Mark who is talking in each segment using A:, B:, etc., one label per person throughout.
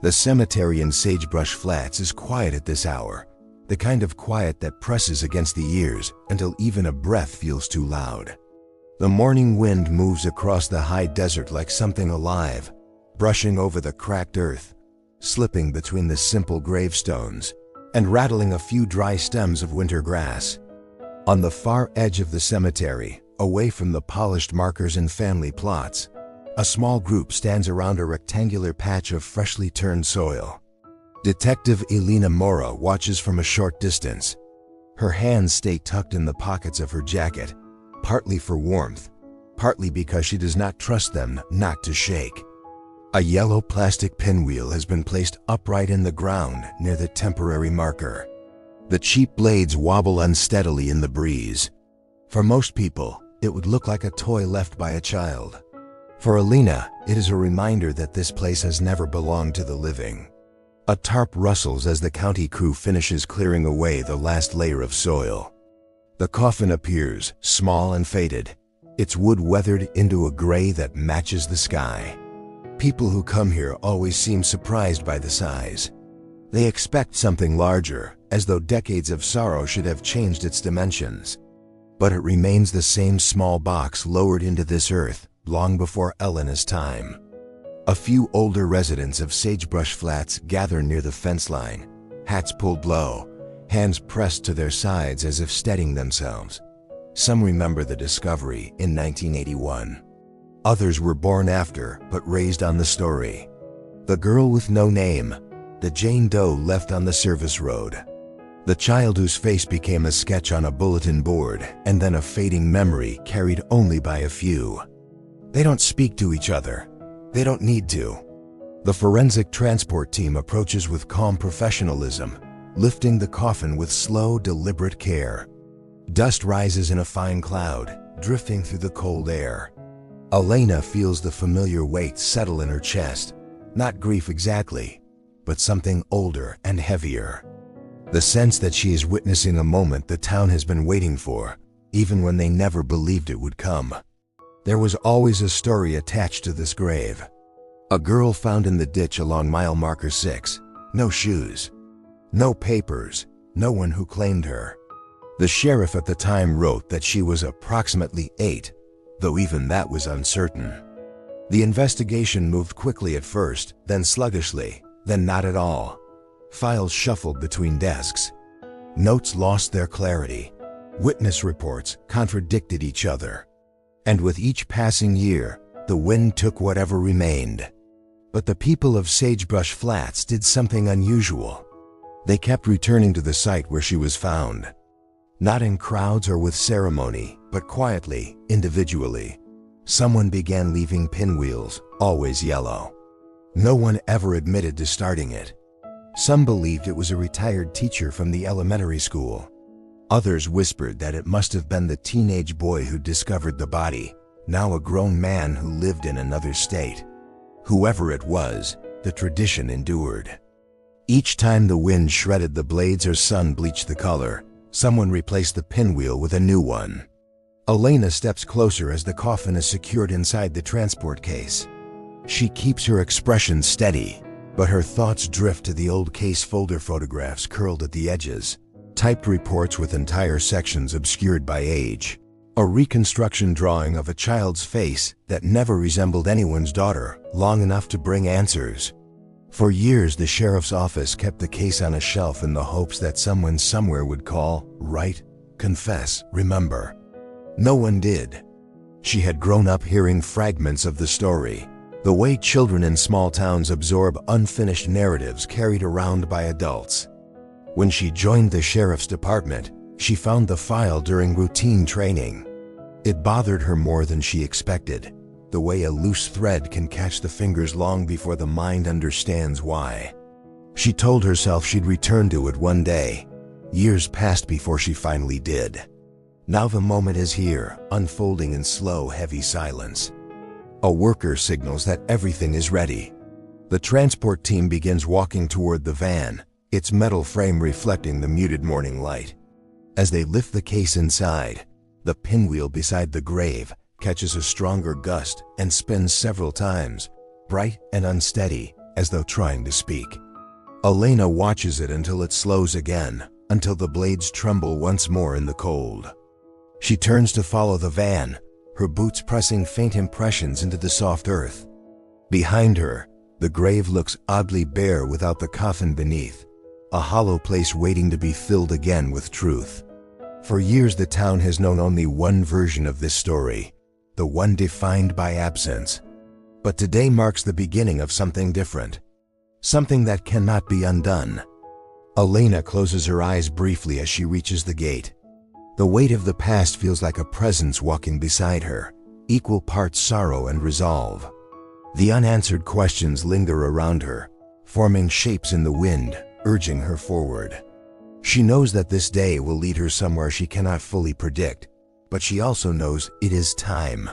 A: The cemetery in Sagebrush Flats is quiet at this hour, the kind of quiet that presses against the ears until even a breath feels too loud. The morning wind moves across the high desert like something alive, brushing over the cracked earth, slipping between the simple gravestones, and rattling a few dry stems of winter grass. On the far edge of the cemetery, away from the polished markers and family plots, a small group stands around a rectangular patch of freshly turned soil. Detective Elena Mora watches from a short distance. Her hands stay tucked in the pockets of her jacket, partly for warmth, partly because she does not trust them not to shake. A yellow plastic pinwheel has been placed upright in the ground near the temporary marker. The cheap blades wobble unsteadily in the breeze. For most people, it would look like a toy left by a child. For Elena, it is a reminder that this place has never belonged to the living. A tarp rustles as the county crew finishes clearing away the last layer of soil. The coffin appears, small and faded, its wood weathered into a gray that matches the sky. People who come here always seem surprised by the size. They expect something larger, as though decades of sorrow should have changed its dimensions. But it remains the same small box lowered into this earth long before Elena's time. A few older residents of Sagebrush Flats gather near the fence line, hats pulled low, hands pressed to their sides as if steadying themselves. Some remember the discovery in 1981. Others were born after, but raised on the story. The girl with no name, the Jane Doe left on the service road. The child whose face became a sketch on a bulletin board and then a fading memory carried only by a few. They don't speak to each other. They don't need to. The forensic transport team approaches with calm professionalism, lifting the coffin with slow, deliberate care. Dust rises in a fine cloud, drifting through the cold air. Elena feels the familiar weight settle in her chest. Not grief exactly, but something older and heavier. The sense that she is witnessing a moment the town has been waiting for, even when they never believed it would come. There was always a story attached to this grave. A girl found in the ditch along mile marker 6. No shoes. No papers. No one who claimed her. The sheriff at the time wrote that she was approximately 8, though even that was uncertain. The investigation moved quickly at first, then sluggishly, then not at all. Files shuffled between desks. Notes lost their clarity. Witness reports contradicted each other. And with each passing year, the wind took whatever remained. But the people of Sagebrush Flats did something unusual. They kept returning to the site where she was found. Not in crowds or with ceremony, but quietly, individually. Someone began leaving pinwheels, always yellow. No one ever admitted to starting it. Some believed it was a retired teacher from the elementary school. Others whispered that it must have been the teenage boy who discovered the body, now a grown man who lived in another state. Whoever it was, the tradition endured. Each time the wind shredded the blades or sun bleached the color, someone replaced the pinwheel with a new one. Elena steps closer as the coffin is secured inside the transport case. She keeps her expression steady, but her thoughts drift to the old case folder photographs curled at the edges. Typed reports with entire sections obscured by age. A reconstruction drawing of a child's face that never resembled anyone's daughter, long enough to bring answers. For years, the sheriff's office kept the case on a shelf in the hopes that someone somewhere would call, write, confess, remember. No one did. She had grown up hearing fragments of the story, the way children in small towns absorb unfinished narratives carried around by adults. When she joined the sheriff's department, she found the file during routine training. It bothered her more than she expected, the way a loose thread can catch the fingers long before the mind understands why. She told herself she'd return to it one day. Years passed before she finally did. Now the moment is here, unfolding in slow, heavy silence. A worker signals that everything is ready. The transport team begins walking toward the van, its metal frame reflecting the muted morning light. As they lift the case inside, the pinwheel beside the grave catches a stronger gust and spins several times, bright and unsteady, as though trying to speak. Elena watches it until it slows again, until the blades tremble once more in the cold. She turns to follow the van, her boots pressing faint impressions into the soft earth. Behind her, the grave looks oddly bare without the coffin beneath, a hollow place waiting to be filled again with truth. For years the town has known only one version of this story, the one defined by absence. But today marks the beginning of something different, something that cannot be undone. Elena closes her eyes briefly as she reaches the gate. The weight of the past feels like a presence walking beside her, equal parts sorrow and resolve. The unanswered questions linger around her, forming shapes in the wind, urging her forward. She knows that this day will lead her somewhere she cannot fully predict, but she also knows it is time.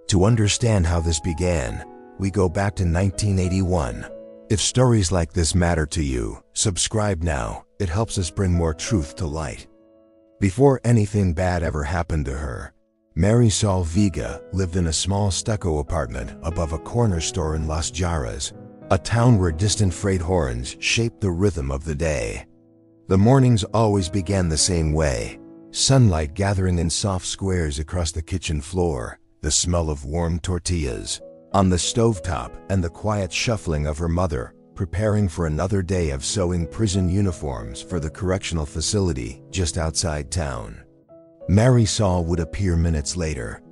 A: To understand how this began, we go back to 1981. If stories like this matter to you, subscribe now. It helps us bring more truth to light. Before anything bad ever happened to her, Marisol Vega lived in a small stucco apartment above a corner store in Las Jarras, a town where distant freight horns shaped the rhythm of the day. The mornings always began the same way, sunlight gathering in soft squares across the kitchen floor, the smell of warm tortillas on the stovetop, and the quiet shuffling of her mother, preparing for another day of sewing prison uniforms for the correctional facility just outside town. Marisol would appear minutes later,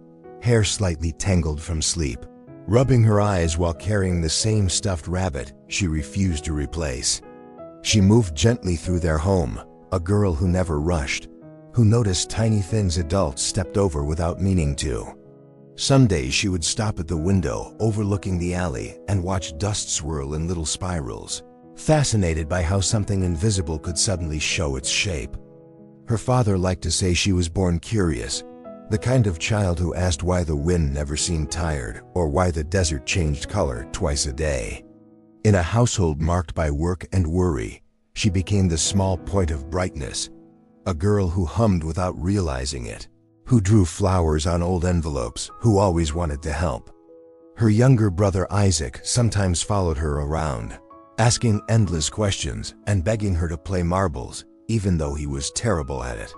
A: hair slightly tangled from sleep, rubbing her eyes while carrying the same stuffed rabbit she refused to replace. She moved gently through their home, a girl who never rushed, who noticed tiny things adults stepped over without meaning to. Some days she would stop at the window overlooking the alley and watch dust swirl in little spirals, fascinated by how something invisible could suddenly show its shape. Her father liked to say she was born curious, the kind of child who asked why the wind never seemed tired or why the desert changed color twice a day. In a household marked by work and worry, she became the small point of brightness, a girl who hummed without realizing it, who drew flowers on old envelopes, who always wanted to help. Her younger brother Isaac sometimes followed her around, asking endless questions and begging her to play marbles, even though he was terrible at it.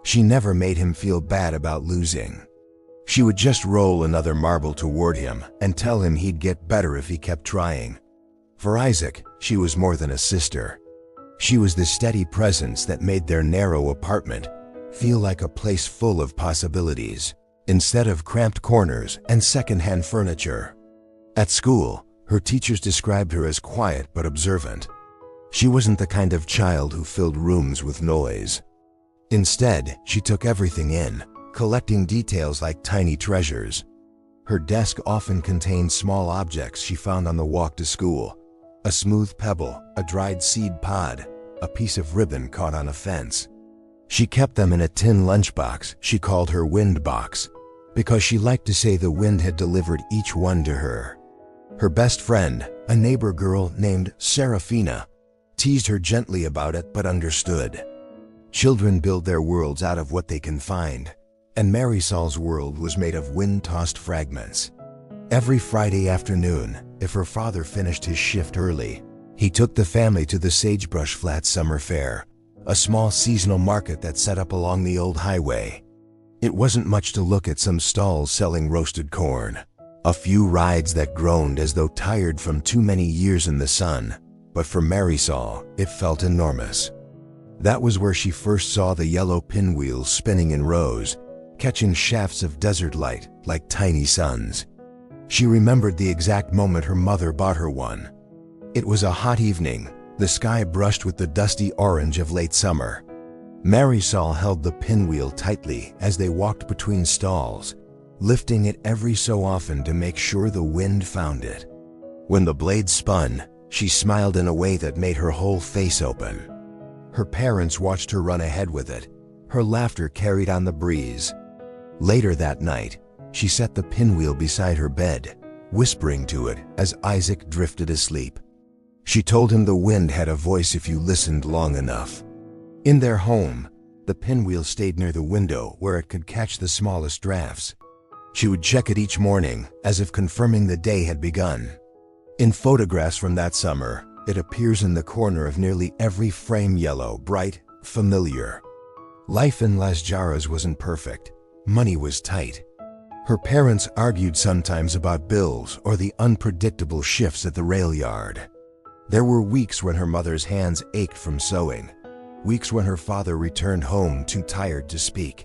A: She never made him feel bad about losing. She would just roll another marble toward him and tell him he'd get better if he kept trying. For Isaac, she was more than a sister. She was the steady presence that made their narrow apartment feel like a place full of possibilities, instead of cramped corners and second-hand furniture. At school, her teachers described her as quiet but observant. She wasn't the kind of child who filled rooms with noise. Instead, she took everything in, collecting details like tiny treasures. Her desk often contained small objects she found on the walk to school: a smooth pebble, a dried seed pod, a piece of ribbon caught on a fence. She kept them in a tin lunchbox she called her wind box, because she liked to say the wind had delivered each one to her. Her best friend, a neighbor girl named Serafina, teased her gently about it but understood. Children build their worlds out of what they can find, and Marisol's world was made of wind-tossed fragments. Every Friday afternoon, if her father finished his shift early, he took the family to the Sagebrush Flats summer fair, a small seasonal market that set up along the old highway. It wasn't much to look at some stalls selling roasted corn, a few rides that groaned as though tired from too many years in the sun, but for Marisol, it felt enormous. That was where she first saw the yellow pinwheels spinning in rows, catching shafts of desert light like tiny suns. She remembered the exact moment her mother bought her one. It was a hot evening, the sky brushed with the dusty orange of late summer. Marisol held the pinwheel tightly as they walked between stalls, lifting it every so often to make sure the wind found it. When the blade spun, she smiled in a way that made her whole face open. Her parents watched her run ahead with it, her laughter carried on the breeze. Later that night, she set the pinwheel beside her bed, whispering to it as Isaac drifted asleep. She told him the wind had a voice if you listened long enough. In their home, the pinwheel stayed near the window where it could catch the smallest drafts. She would check it each morning, as if confirming the day had begun. In photographs from that summer, it appears in the corner of nearly every frame, yellow, bright, familiar. Life in Las Jarras wasn't perfect. Money was tight. Her parents argued sometimes about bills or the unpredictable shifts at the rail yard. There were weeks when her mother's hands ached from sewing, weeks when her father returned home too tired to speak,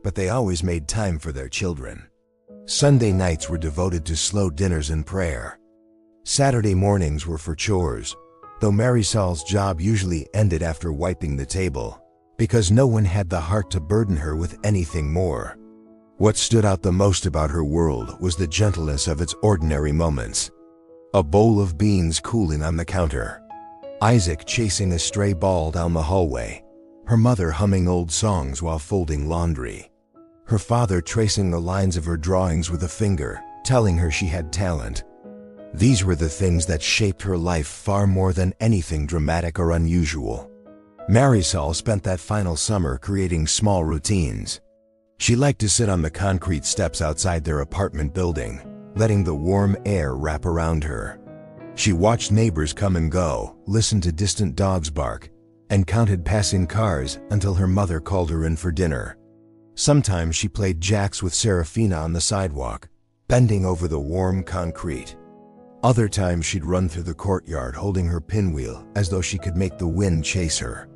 A: but they always made time for their children. Sunday nights were devoted to slow dinners and prayer. Saturday mornings were for chores, though Marisol's job usually ended after wiping the table, because no one had the heart to burden her with anything more. What stood out the most about her world was the gentleness of its ordinary moments. A bowl of beans cooling on the counter, Isaac chasing a stray ball down the hallway, her mother humming old songs while folding laundry, her father tracing the lines of her drawings with a finger, telling her she had talent. These were the things that shaped her life far more than anything dramatic or unusual. Marisol spent that final summer creating small routines. She liked to sit on the concrete steps outside their apartment building, letting the warm air wrap around her. She watched neighbors come and go, listened to distant dogs bark, and counted passing cars until her mother called her in for dinner. Sometimes she played jacks with Serafina on the sidewalk, bending over the warm concrete. Other times she'd run through the courtyard holding her pinwheel as though she could make the wind chase her.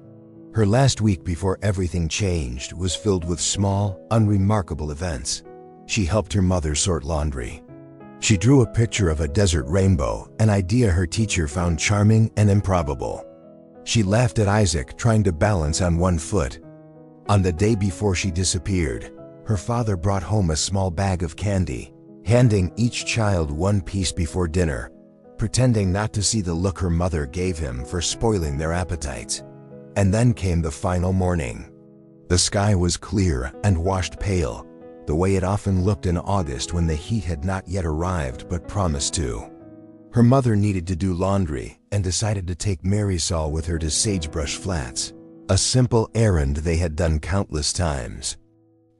A: Her last week before everything changed was filled with small, unremarkable events. She helped her mother sort laundry. She drew a picture of a desert rainbow, an idea her teacher found charming and improbable. She laughed at Isaac trying to balance on one foot. On the day before she disappeared, her father brought home a small bag of candy, handing each child one piece before dinner, pretending not to see the look her mother gave him for spoiling their appetites. And then came the final morning. The sky was clear and washed pale, the way it often looked in August when the heat had not yet arrived but promised to. Her mother needed to do laundry and decided to take Marisol with her to Sagebrush Flats, a simple errand they had done countless times.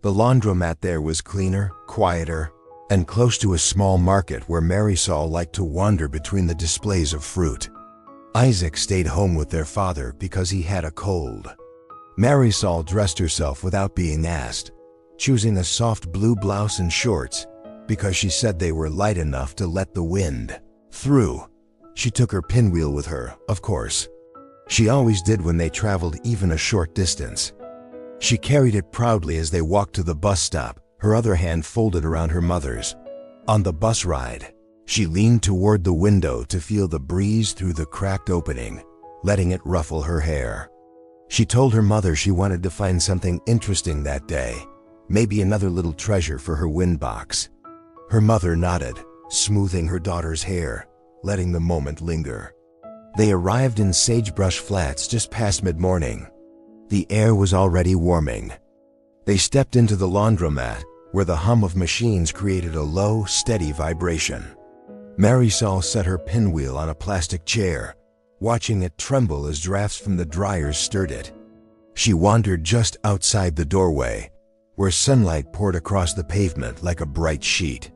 A: The laundromat there was cleaner, quieter, and close to a small market where Marisol liked to wander between the displays of fruit. Isaac stayed home with their father because he had a cold. Marisol dressed herself without being asked, choosing a soft blue blouse and shorts because she said they were light enough to let the wind through. She took her pinwheel with her, of course. She always did when they traveled even a short distance. She carried it proudly as they walked to the bus stop, her other hand folded around her mother's. On the bus ride, she leaned toward the window to feel the breeze through the cracked opening, letting it ruffle her hair. She told her mother she wanted to find something interesting that day, maybe another little treasure for her wind box. Her mother nodded, smoothing her daughter's hair, letting the moment linger. They arrived in Sagebrush Flats just past mid-morning. The air was already warming. They stepped into the laundromat, where the hum of machines created a low, steady vibration. Marisol set her pinwheel on a plastic chair, watching it tremble as drafts from the dryers stirred it. She wandered just outside the doorway, where sunlight poured across the pavement like a bright sheet.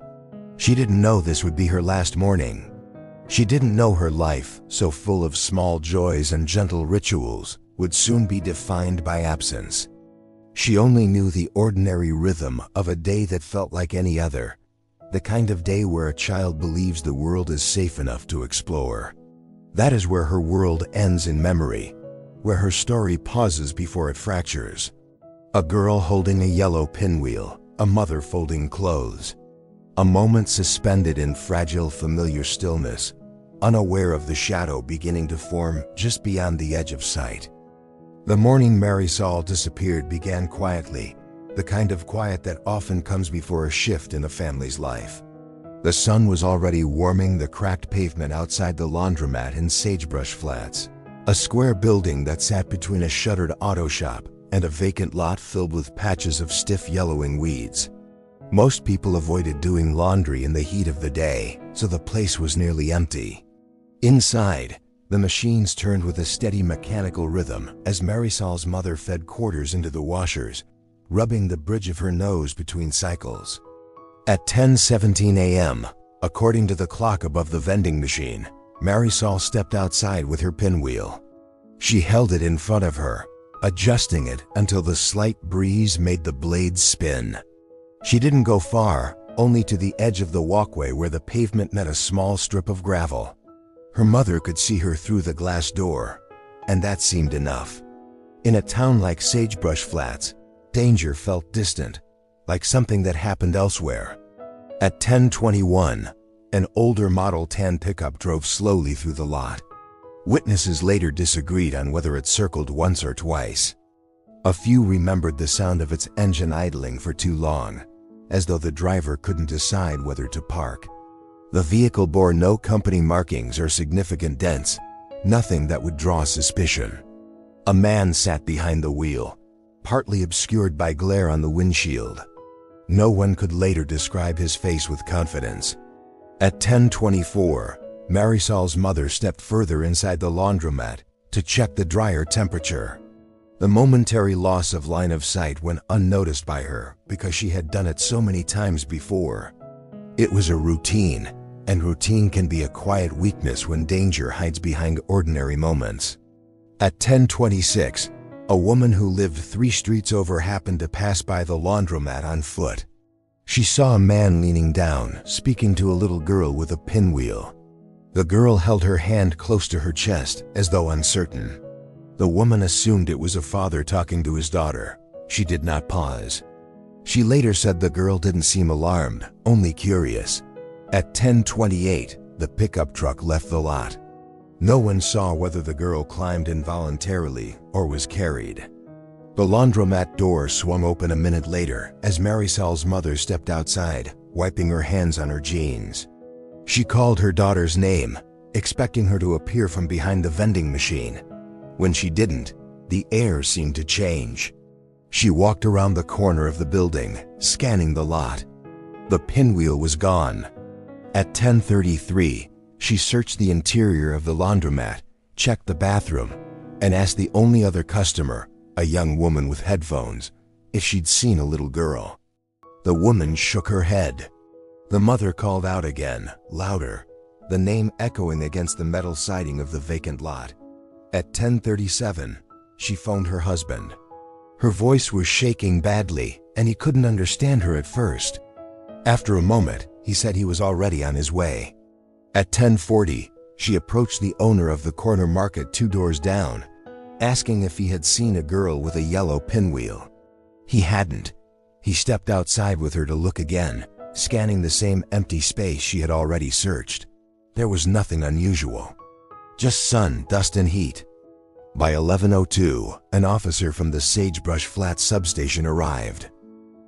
A: She didn't know this would be her last morning. She didn't know her life, so full of small joys and gentle rituals, would soon be defined by absence. She only knew the ordinary rhythm of a day that felt like any other, the kind of day where a child believes the world is safe enough to explore. That is where her world ends in memory, where her story pauses before it fractures. A girl holding a yellow pinwheel, a mother folding clothes. A moment suspended in fragile, familiar stillness, unaware of the shadow beginning to form just beyond the edge of sight. The morning Marisol disappeared began quietly, the kind of quiet that often comes before a shift in a family's life. The sun was already warming the cracked pavement outside the laundromat in Sagebrush Flats, a square building that sat between a shuttered auto shop and a vacant lot filled with patches of stiff yellowing weeds. Most people avoided doing laundry in the heat of the day, so the place was nearly empty. Inside, the machines turned with a steady mechanical rhythm as Marisol's mother fed quarters into the washers, rubbing the bridge of her nose between cycles. At 10:17 a.m., According to the clock above the vending machine, Marisol stepped outside with her pinwheel. She held it in front of her, adjusting it until the slight breeze made the blades spin. She didn't go far, only to the edge of the walkway where the pavement met a small strip of gravel. Her mother could see her through the glass door, and that seemed enough. In a town like Sagebrush Flats, danger felt distant, like something that happened elsewhere. At 10:21, an older Model 10 pickup drove slowly through the lot. Witnesses later disagreed on whether it circled once or twice. A few remembered the sound of its engine idling for too long, as though the driver couldn't decide whether to park. The vehicle bore no company markings or significant dents, nothing that would draw suspicion. A man sat behind the wheel, partly obscured by glare on the windshield. No one could later describe his face with confidence. At 10:24, Marisol's mother stepped further inside the laundromat to check the dryer temperature. The momentary loss of line of sight went unnoticed by her because she had done it so many times before. It was a routine, and routine can be a quiet weakness when danger hides behind ordinary moments. At 10:26, a woman who lived 3 streets over happened to pass by the laundromat on foot. She saw a man leaning down, speaking to a little girl with a pinwheel. The girl held her hand close to her chest, as though uncertain. The woman assumed it was a father talking to his daughter. She did not pause. She later said the girl didn't seem alarmed, only curious. At 10:28, the pickup truck left the lot. No one saw whether the girl climbed involuntarily or was carried. The laundromat door swung open a minute later as Marisol's mother stepped outside, wiping her hands on her jeans. She called her daughter's name, expecting her to appear from behind the vending machine. When she didn't, the air seemed to change. She walked around the corner of the building, scanning the lot. The pinwheel was gone. At 10:33, she searched the interior of the laundromat, checked the bathroom, and asked the only other customer, a young woman with headphones, if she'd seen a little girl. The woman shook her head. The mother called out again, louder, the name echoing against the metal siding of the vacant lot. At 10:37, she phoned her husband. Her voice was shaking badly, and he couldn't understand her at first. After a moment, he said he was already on his way. At 10:40, she approached the owner of the corner market 2 doors down, asking if he had seen a girl with a yellow pinwheel. He hadn't. He stepped outside with her to look again, scanning the same empty space she had already searched. There was nothing unusual. Just sun, dust, and heat. By 11:02, an officer from the Sagebrush Flats substation arrived.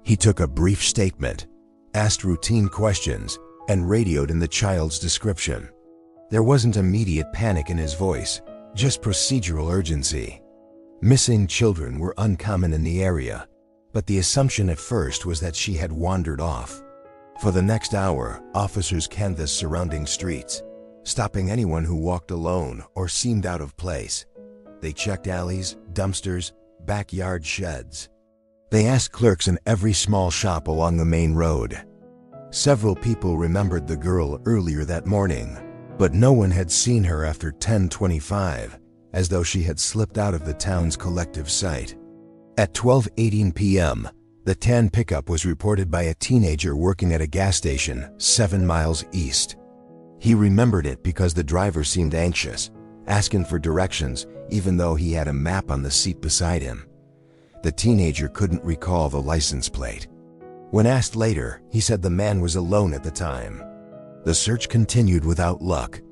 A: He took a brief statement, asked routine questions, and radioed in the child's description. There wasn't immediate panic in his voice, just procedural urgency. Missing children were uncommon in the area, but the assumption at first was that she had wandered off. For the next hour, officers canvassed surrounding streets, stopping anyone who walked alone or seemed out of place. They checked alleys, dumpsters, backyard sheds. They asked clerks in every small shop along the main road. Several people remembered the girl earlier that morning, but no one had seen her after 10:25, as though she had slipped out of the town's collective sight. At 12:18 p.m., the tan pickup was reported by a teenager working at a gas station 7 miles east. He remembered it because the driver seemed anxious, asking for directions even though he had a map on the seat beside him. The teenager couldn't recall the license plate. When asked later, he said the man was alone at the time. The search continued without luck.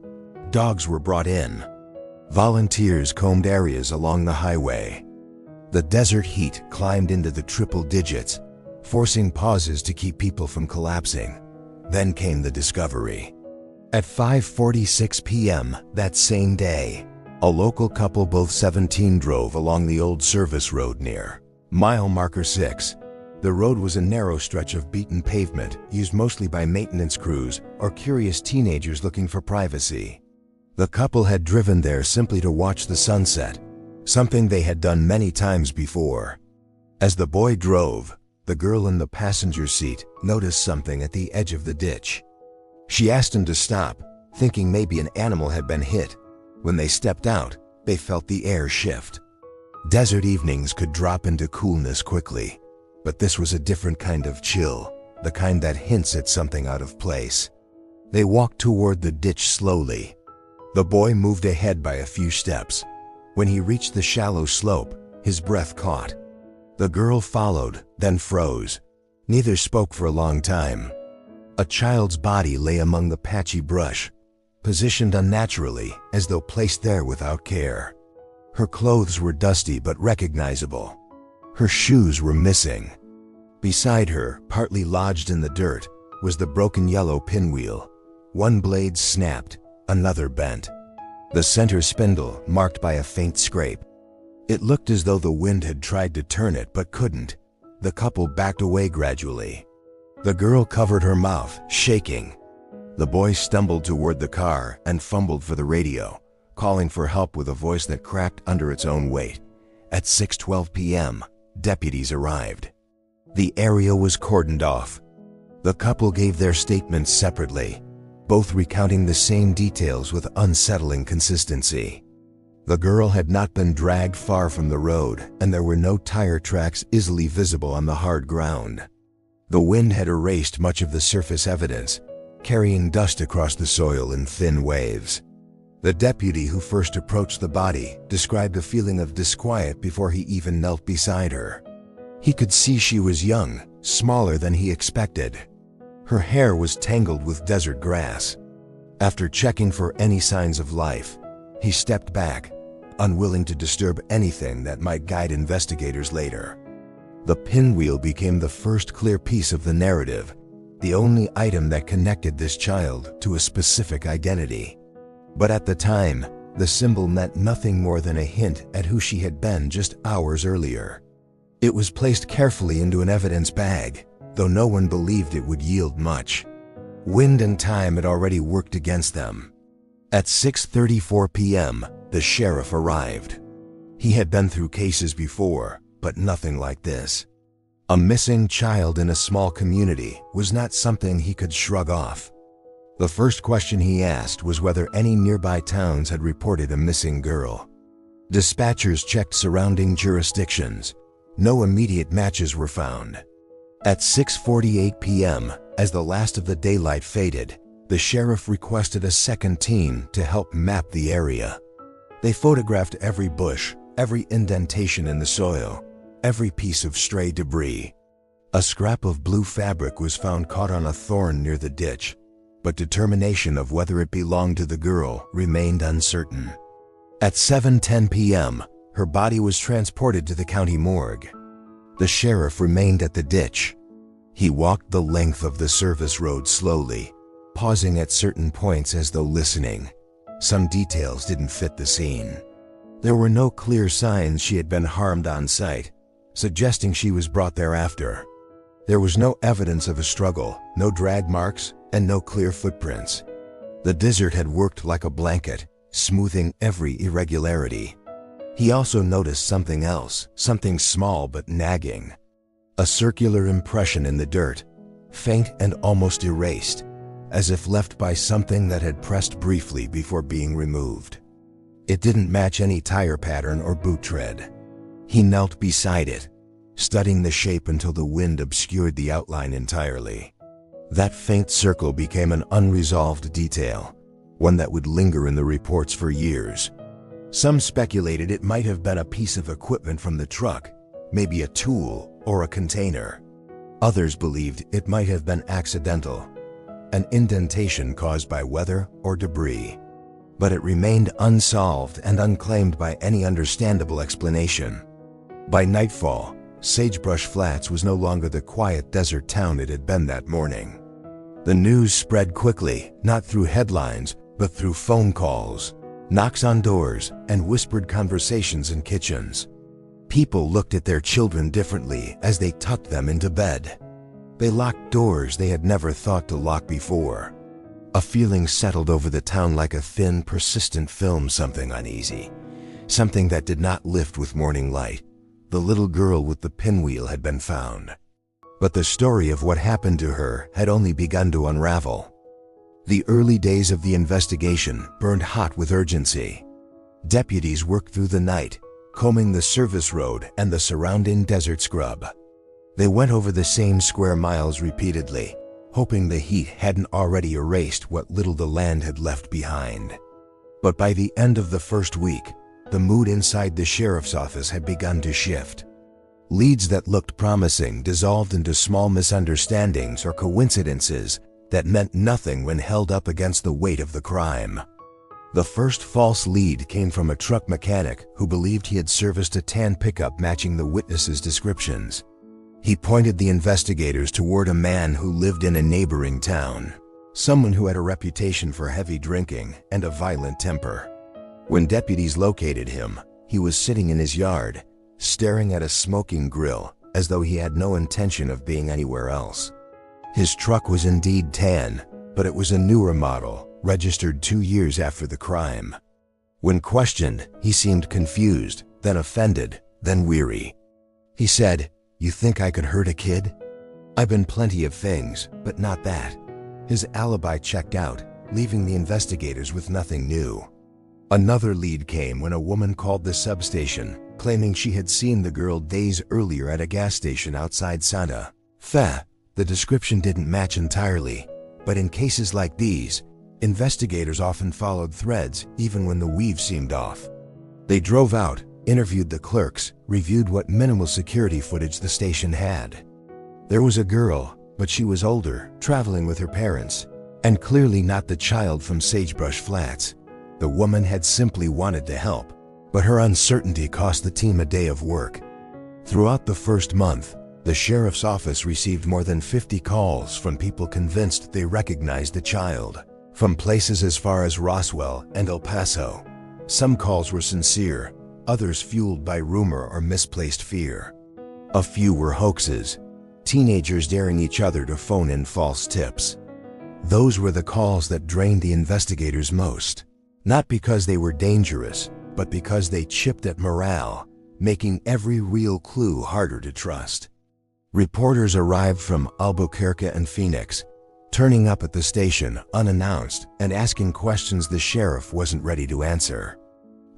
A: Dogs were brought in. Volunteers combed areas along the highway. The desert heat climbed into the triple digits, forcing pauses to keep people from collapsing. Then came the discovery. At 5:46 p.m. that same day, a local couple, both 17, drove along the old service road near mile marker 6. The road was a narrow stretch of beaten pavement used mostly by maintenance crews or curious teenagers looking for privacy. The couple had driven there simply to watch the sunset, something they had done many times before. As the boy drove, the girl in the passenger seat noticed something at the edge of the ditch. She asked him to stop, thinking maybe an animal had been hit. When they stepped out, they felt the air shift. Desert evenings could drop into coolness quickly, but this was a different kind of chill, the kind that hints at something out of place. They walked toward the ditch slowly. The boy moved ahead by a few steps. When he reached the shallow slope, his breath caught. The girl followed, then froze. Neither spoke for a long time. A child's body lay among the patchy brush, positioned unnaturally as though placed there without care. Her clothes were dusty but recognizable. Her shoes were missing. Beside her, partly lodged in the dirt, was the broken yellow pinwheel. One blade snapped, another bent. The center spindle marked by a faint scrape. It looked as though the wind had tried to turn it but couldn't. The couple backed away gradually. The girl covered her mouth, shaking. The boy stumbled toward the car and fumbled for the radio, calling for help with a voice that cracked under its own weight. At 6:12 p.m., deputies arrived. The area was cordoned off. The couple gave their statements separately, both recounting the same details with unsettling consistency. The girl had not been dragged far from the road, and there were no tire tracks easily visible on the hard ground. The wind had erased much of the surface evidence, carrying dust across the soil in thin waves. The deputy who first approached the body described a feeling of disquiet before he even knelt beside her. He could see she was young, smaller than he expected. Her hair was tangled with desert grass. After checking for any signs of life, he stepped back, unwilling to disturb anything that might guide investigators later. The pinwheel became the first clear piece of the narrative, the only item that connected this child to a specific identity. But at the time, the symbol meant nothing more than a hint at who she had been just hours earlier. It was placed carefully into an evidence bag, though no one believed it would yield much. Wind and time had already worked against them. At 6:34 p.m., the sheriff arrived. He had been through cases before, but nothing like this. A missing child in a small community was not something he could shrug off. The first question he asked was whether any nearby towns had reported a missing girl. Dispatchers checked surrounding jurisdictions. No immediate matches were found. At 6:48 p.m., as the last of the daylight faded, the sheriff requested a second team to help map the area. They photographed every bush, every indentation in the soil, every piece of stray debris. A scrap of blue fabric was found caught on a thorn near the ditch, but determination of whether it belonged to the girl remained uncertain. At 7:10 p.m., her body was transported to the county morgue. The sheriff remained at the ditch. He walked the length of the service road slowly, pausing at certain points as though listening. Some details didn't fit the scene. There were no clear signs she had been harmed on site, suggesting she was brought there after. There was no evidence of a struggle, no drag marks, and no clear footprints. The desert had worked like a blanket, smoothing every irregularity. He also noticed something else, something small but nagging. A circular impression in the dirt, faint and almost erased, as if left by something that had pressed briefly before being removed. It didn't match any tire pattern or boot tread. He knelt beside it, studying the shape until the wind obscured the outline entirely. That faint circle became an unresolved detail, one that would linger in the reports for years. Some speculated it might have been a piece of equipment from the truck, maybe a tool or a container. Others believed it might have been accidental, an indentation caused by weather or debris. But it remained unsolved and unclaimed by any understandable explanation. By nightfall, Sagebrush Flats was no longer the quiet desert town it had been that morning. The news spread quickly, not through headlines, but through phone calls, knocks on doors, and whispered conversations in kitchens. People looked at their children differently as they tucked them into bed. They locked doors they had never thought to lock before. A feeling settled over the town like a thin, persistent film, something uneasy, something that did not lift with morning light. The little girl with the pinwheel had been found. But the story of what happened to her had only begun to unravel. The early days of the investigation burned hot with urgency. Deputies worked through the night, combing the service road and the surrounding desert scrub. They went over the same square miles repeatedly, hoping the heat hadn't already erased what little the land had left behind. But by the end of the first week, the mood inside the sheriff's office had begun to shift. Leads that looked promising dissolved into small misunderstandings or coincidences that meant nothing when held up against the weight of the crime. The first false lead came from a truck mechanic who believed he had serviced a tan pickup matching the witnesses' descriptions. He pointed the investigators toward a man who lived in a neighboring town, someone who had a reputation for heavy drinking and a violent temper. When deputies located him, he was sitting in his yard, staring at a smoking grill as though he had no intention of being anywhere else. His truck was indeed tan, but it was a newer model, registered 2 years after the crime. When questioned, he seemed confused, then offended, then weary. He said, "You think I could hurt a kid? I've been plenty of things, but not that." His alibi checked out, leaving the investigators with nothing new. Another lead came when a woman called the substation, claiming she had seen the girl days earlier at a gas station outside Santa Fe. The description didn't match entirely, but in cases like these, investigators often followed threads even when the weave seemed off. They drove out, interviewed the clerks, reviewed what minimal security footage the station had. There was a girl, but she was older, traveling with her parents, and clearly not the child from Sagebrush Flats. The woman had simply wanted to help, but her uncertainty cost the team a day of work. Throughout the first month, the sheriff's office received more than 50 calls from people convinced they recognized the child, from places as far as Roswell and El Paso. Some calls were sincere, others fueled by rumor or misplaced fear. A few were hoaxes, teenagers daring each other to phone in false tips. Those were the calls that drained the investigators most, not because they were dangerous, but because they chipped at morale, making every real clue harder to trust. Reporters arrived from Albuquerque and Phoenix, turning up at the station unannounced and asking questions the sheriff wasn't ready to answer.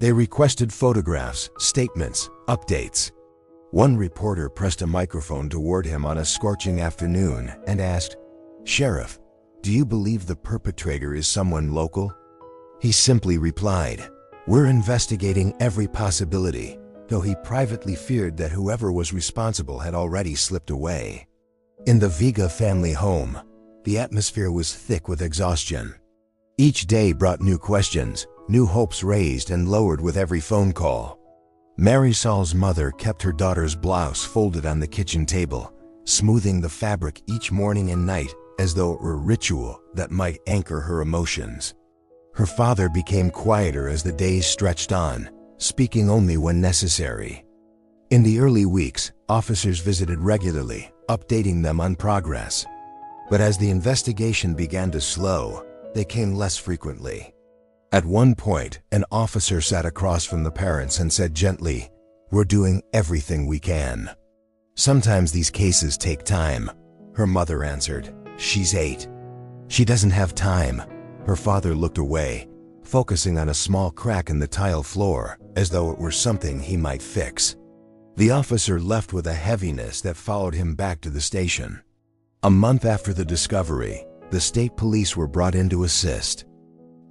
A: They requested photographs, statements, updates. One reporter pressed a microphone toward him on a scorching afternoon and asked, "Sheriff, do you believe the perpetrator is someone local?" He simply replied, "We're investigating every possibility," though he privately feared that whoever was responsible had already slipped away. In the Vega family home, the atmosphere was thick with exhaustion. Each day brought new questions, new hopes raised and lowered with every phone call. Marisol's mother kept her daughter's blouse folded on the kitchen table, smoothing the fabric each morning and night as though it were ritual that might anchor her emotions. Her father became quieter as the days stretched on, speaking only when necessary. In the early weeks, officers visited regularly, updating them on progress. But as the investigation began to slow, they came less frequently. At one point, an officer sat across from the parents and said gently, "We're doing everything we can." "Sometimes these cases take time," her mother answered. "She's 8. She doesn't have time." Her father looked away, focusing on a small crack in the tile floor, as though it were something he might fix. The officer left with a heaviness that followed him back to the station. A month after the discovery, the state police were brought in to assist.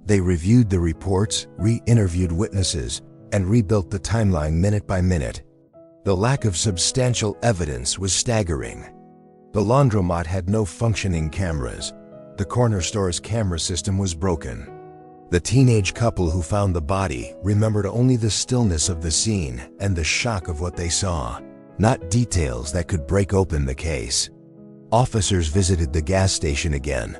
A: They reviewed the reports, re-interviewed witnesses, and rebuilt the timeline minute by minute. The lack of substantial evidence was staggering. The laundromat had no functioning cameras. The corner store's camera system was broken. The teenage couple who found the body remembered only the stillness of the scene and the shock of what they saw, not details that could break open the case. Officers visited the gas station again,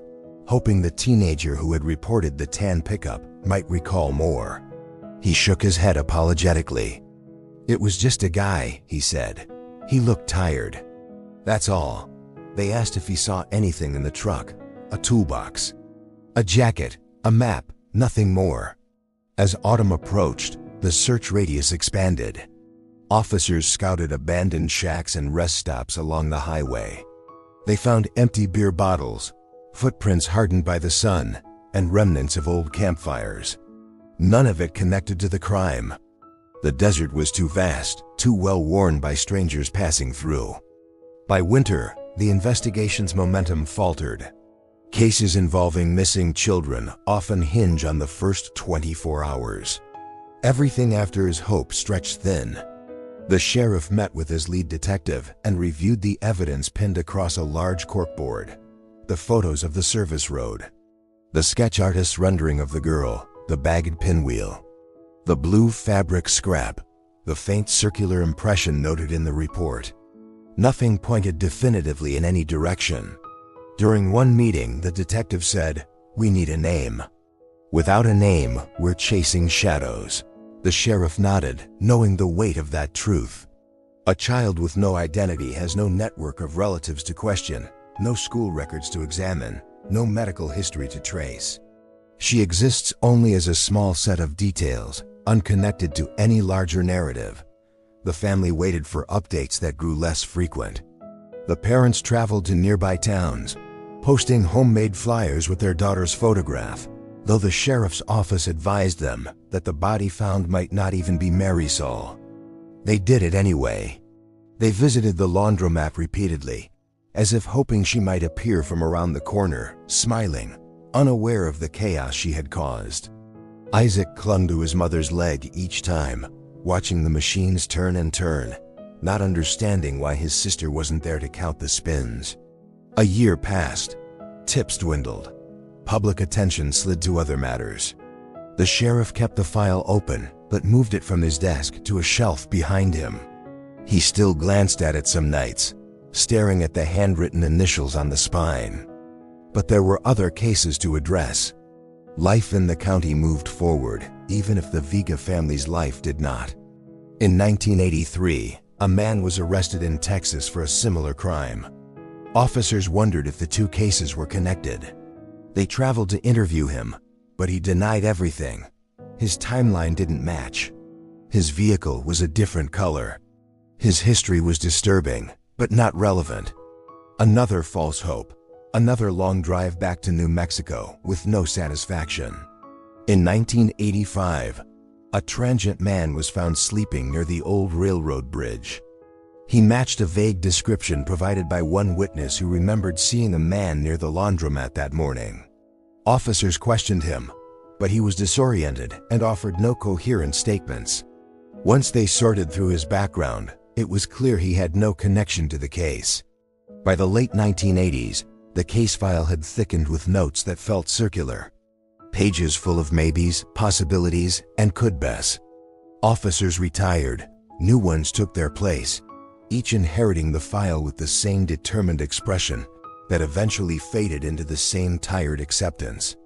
A: hoping the teenager who had reported the tan pickup might recall more. He shook his head apologetically. "It was just a guy," he said. "He looked tired. That's all." They asked if he saw anything in the truck, a toolbox, a jacket, a map, nothing more. As autumn approached, the search radius expanded. Officers scouted abandoned shacks and rest stops along the highway. They found empty beer bottles, footprints hardened by the sun, and remnants of old campfires. None of it connected to the crime. The desert was too vast, too well worn by strangers passing through. By winter, the investigation's momentum faltered. Cases involving missing children often hinge on the first 24 hours. Everything after is hope stretched thin. The sheriff met with his lead detective and reviewed the evidence pinned across a large corkboard. The photos of the service road, the sketch artist's rendering of the girl, the bagged pinwheel, the blue fabric scrap, the faint circular impression noted in the report. Nothing pointed definitively in any direction. During one meeting, the detective said, "We need a name." "Without a name, we're chasing shadows." The sheriff nodded, knowing the weight of that truth. A child with no identity has no network of relatives to question, no school records to examine, no medical history to trace. She exists only as a small set of details, unconnected to any larger narrative. The family waited for updates that grew less frequent. The parents traveled to nearby towns, posting homemade flyers with their daughter's photograph, though the sheriff's office advised them that the body found might not even be Marisol. They did it anyway. They visited the laundromat repeatedly, as if hoping she might appear from around the corner, smiling, unaware of the chaos she had caused. Isaac clung to his mother's leg each time, watching the machines turn and turn, not understanding why his sister wasn't there to count the spins. A year passed. Tips dwindled. Public attention slid to other matters. The sheriff kept the file open, but moved it from his desk to a shelf behind him. He still glanced at it some nights, staring at the handwritten initials on the spine. But there were other cases to address. Life in the county moved forward, even if the Vega family's life did not. In 1983, a man was arrested in Texas for a similar crime. Officers wondered if the two cases were connected. They traveled to interview him, but he denied everything. His timeline didn't match. His vehicle was a different color. His history was disturbing, but not relevant. Another false hope, another long drive back to New Mexico with no satisfaction. In 1985, a transient man was found sleeping near the old railroad bridge. He matched a vague description provided by one witness who remembered seeing a man near the laundromat that morning. Officers questioned him, but he was disoriented and offered no coherent statements. Once they sorted through his background, it was clear he had no connection to the case. By the late 1980s, the case file had thickened with notes that felt circular. Pages full of maybes, possibilities, and could-bes. Officers retired, new ones took their place, each inheriting the file with the same determined expression that eventually faded into the same tired acceptance.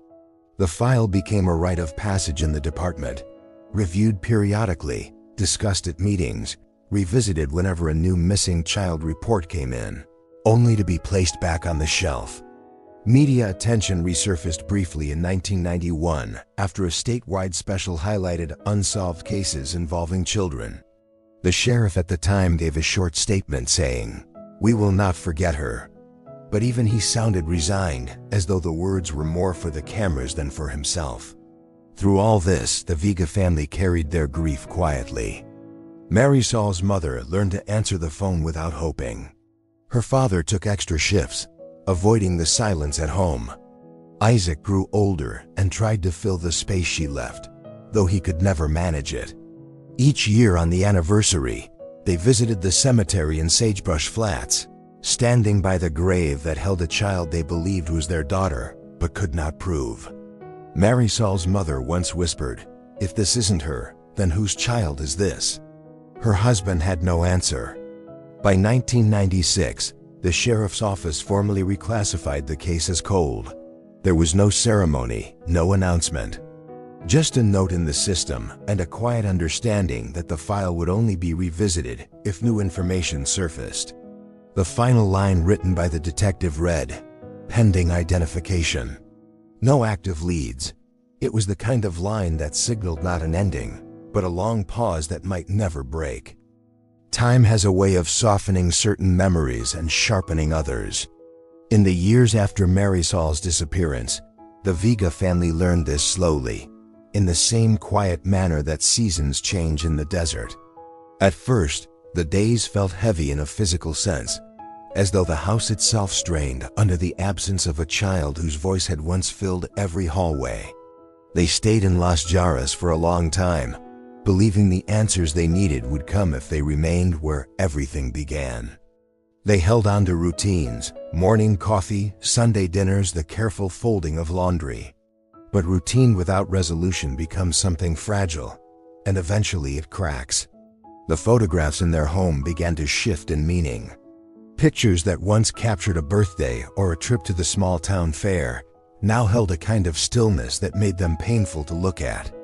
A: The file became a rite of passage in the department, reviewed periodically, discussed at meetings, revisited whenever a new missing child report came in, only to be placed back on the shelf. Media attention resurfaced briefly in 1991 after a statewide special highlighted unsolved cases involving children. The sheriff at the time gave a short statement saying, "We will not forget her." But even he sounded resigned, as though the words were more for the cameras than for himself. Through all this, the Vega family carried their grief quietly. Marisol's mother learned to answer the phone without hoping. Her father took extra shifts, avoiding the silence at home. Isaac grew older and tried to fill the space she left, though he could never manage it. Each year on the anniversary, they visited the cemetery in Sagebrush Flats, standing by the grave that held a child they believed was their daughter, but could not prove. Marisol's mother once whispered, "If this isn't her, then whose child is this?" Her husband had no answer. By 1996, the sheriff's office formally reclassified the case as cold. There was no ceremony, no announcement. Just a note in the system and a quiet understanding that the file would only be revisited if new information surfaced. The final line written by the detective read, "Pending identification." No active leads. It was the kind of line that signaled not an ending, but a long pause that might never break. Time has a way of softening certain memories and sharpening others. In the years after Marisol's disappearance, The Vega family learned this slowly, in the same quiet manner that seasons change in the desert. At first, the days felt heavy in a physical sense, as though the house itself strained under the absence of a child whose voice had once filled every hallway. They stayed in Las Jarras for a long time, believing the answers they needed would come if they remained where everything began. They held on to routines, morning coffee, Sunday dinners, the careful folding of laundry. But routine without resolution becomes something fragile, and eventually it cracks. The photographs in their home began to shift in meaning. Pictures that once captured a birthday or a trip to the small town fair now held a kind of stillness that made them painful to look at.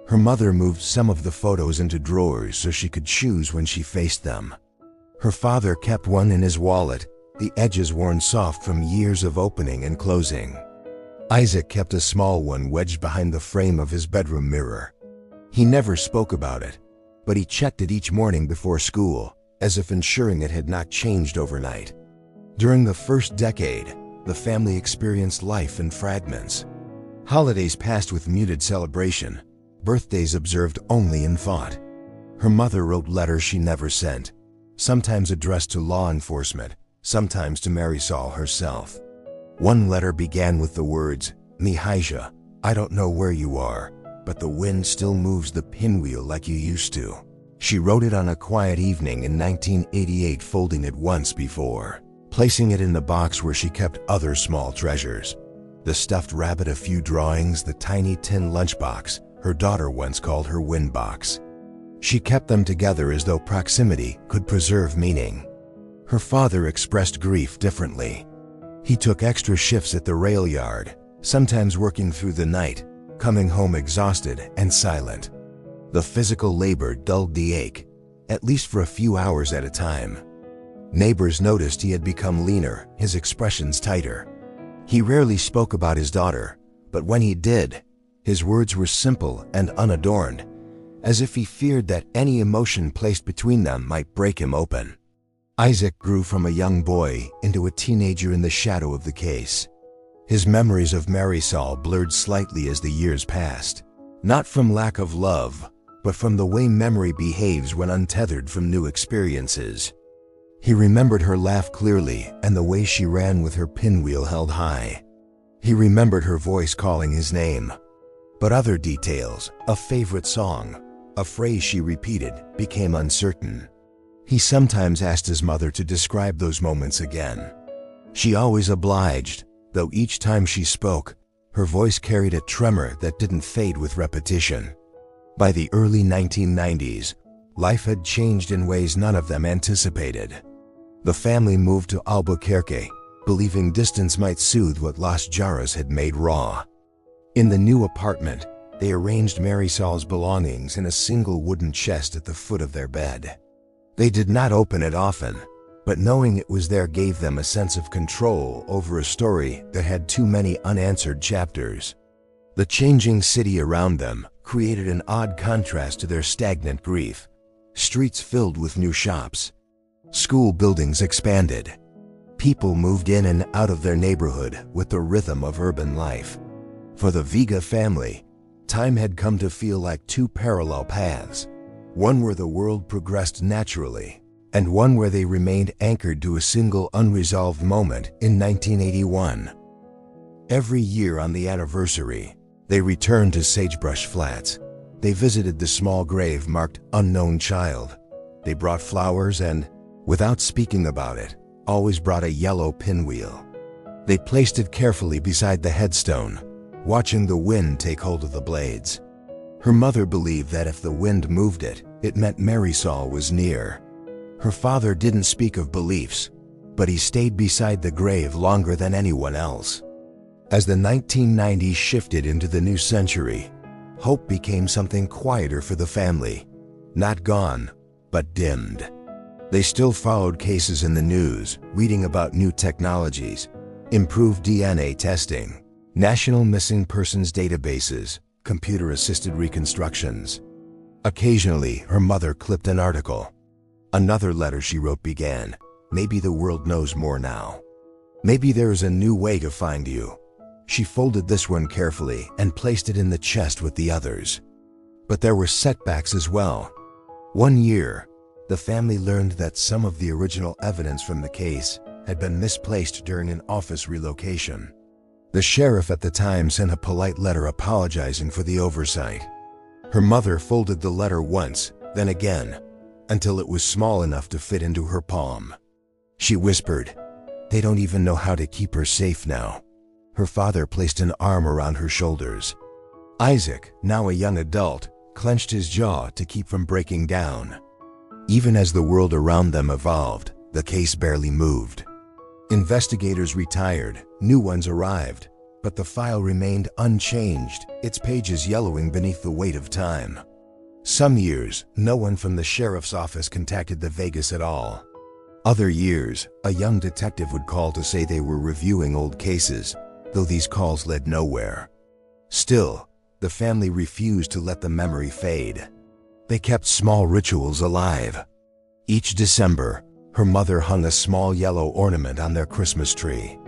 A: Her mother moved some of the photos into drawers so she could choose when she faced them. Her father kept one in his wallet, the edges worn soft from years of opening and closing. Isaac kept a small one wedged behind the frame of his bedroom mirror. He never spoke about it, but he checked it each morning before school, as if ensuring it had not changed overnight. During the first decade, the family experienced life in fragments. Holidays passed with muted celebration, birthdays observed only in thought. Her mother wrote letters she never sent, sometimes addressed to law enforcement, sometimes to Marisol herself. One letter began with the words, "Mihija, I don't know where you are, but the wind still moves the pinwheel like you used to." She wrote it on a quiet evening in 1988, folding it once before, placing it in the box where she kept other small treasures. The stuffed rabbit, a few drawings, the tiny tin lunchbox her daughter once called her wind box. She kept them together as though proximity could preserve meaning. Her father expressed grief differently. He took extra shifts at the rail yard, sometimes working through the night, coming home exhausted and silent. The physical labor dulled the ache, at least for a few hours at a time. Neighbors noticed he had become leaner, his expressions tighter. He rarely spoke about his daughter, but when he did, his words were simple and unadorned, as if he feared that any emotion placed between them might break him open. Isaac grew from a young boy into a teenager in the shadow of the case. His memories of Marisol blurred slightly as the years passed, not from lack of love, but from the way memory behaves when untethered from new experiences. He remembered her laugh clearly and the way she ran with her pinwheel held high. He remembered her voice calling his name. But other details, a favorite song, a phrase she repeated, became uncertain. He sometimes asked his mother to describe those moments again. She always obliged, though each time she spoke, her voice carried a tremor that didn't fade with repetition. By the early 1990s, life had changed in ways none of them anticipated. The family moved to Albuquerque, believing distance might soothe what Las Jarras had made raw. In the new apartment, they arranged Marisol's belongings in a single wooden chest at the foot of their bed. They did not open it often, but knowing it was there gave them a sense of control over a story that had too many unanswered chapters. The changing city around them created an odd contrast to their stagnant grief. Streets filled with new shops. School buildings expanded. People moved in and out of their neighborhood with the rhythm of urban life. For the Vega family, time had come to feel like two parallel paths, one where the world progressed naturally, and one where they remained anchored to a single unresolved moment in 1981. Every year on the anniversary, they returned to Sagebrush Flats. They visited the small grave marked "Unknown Child." They brought flowers and, without speaking about it, always brought a yellow pinwheel. They placed it carefully beside the headstone, watching the wind take hold of the blades. Her mother believed that if the wind moved it, it meant Marisol was near. Her father didn't speak of beliefs, but he stayed beside the grave longer than anyone else. As the 1990s shifted into the new century, hope became something quieter for the family. Not gone, but dimmed. They still followed cases in the news, reading about new technologies, improved DNA testing, national missing persons databases, computer-assisted reconstructions. Occasionally, her mother clipped an article. Another letter she wrote began, "Maybe the world knows more now. Maybe there is a new way to find you." She folded this one carefully and placed it in the chest with the others. But there were setbacks as well. One year, the family learned that some of the original evidence from the case had been misplaced during an office relocation. The sheriff at the time sent a polite letter apologizing for the oversight. Her mother folded the letter once, then again, until it was small enough to fit into her palm. She whispered, "They don't even know how to keep her safe now." Her father placed an arm around her shoulders. Isaac, now a young adult, clenched his jaw to keep from breaking down. Even as the world around them evolved, the case barely moved. Investigators retired, new ones arrived, but the file remained unchanged, its pages yellowing beneath the weight of time. Some years, no one from the sheriff's office contacted the Vegas at all. Other years, a young detective would call to say they were reviewing old cases, though these calls led nowhere. Still, the family refused to let the memory fade. They kept small rituals alive. Each December, her mother hung a small yellow ornament on their Christmas tree.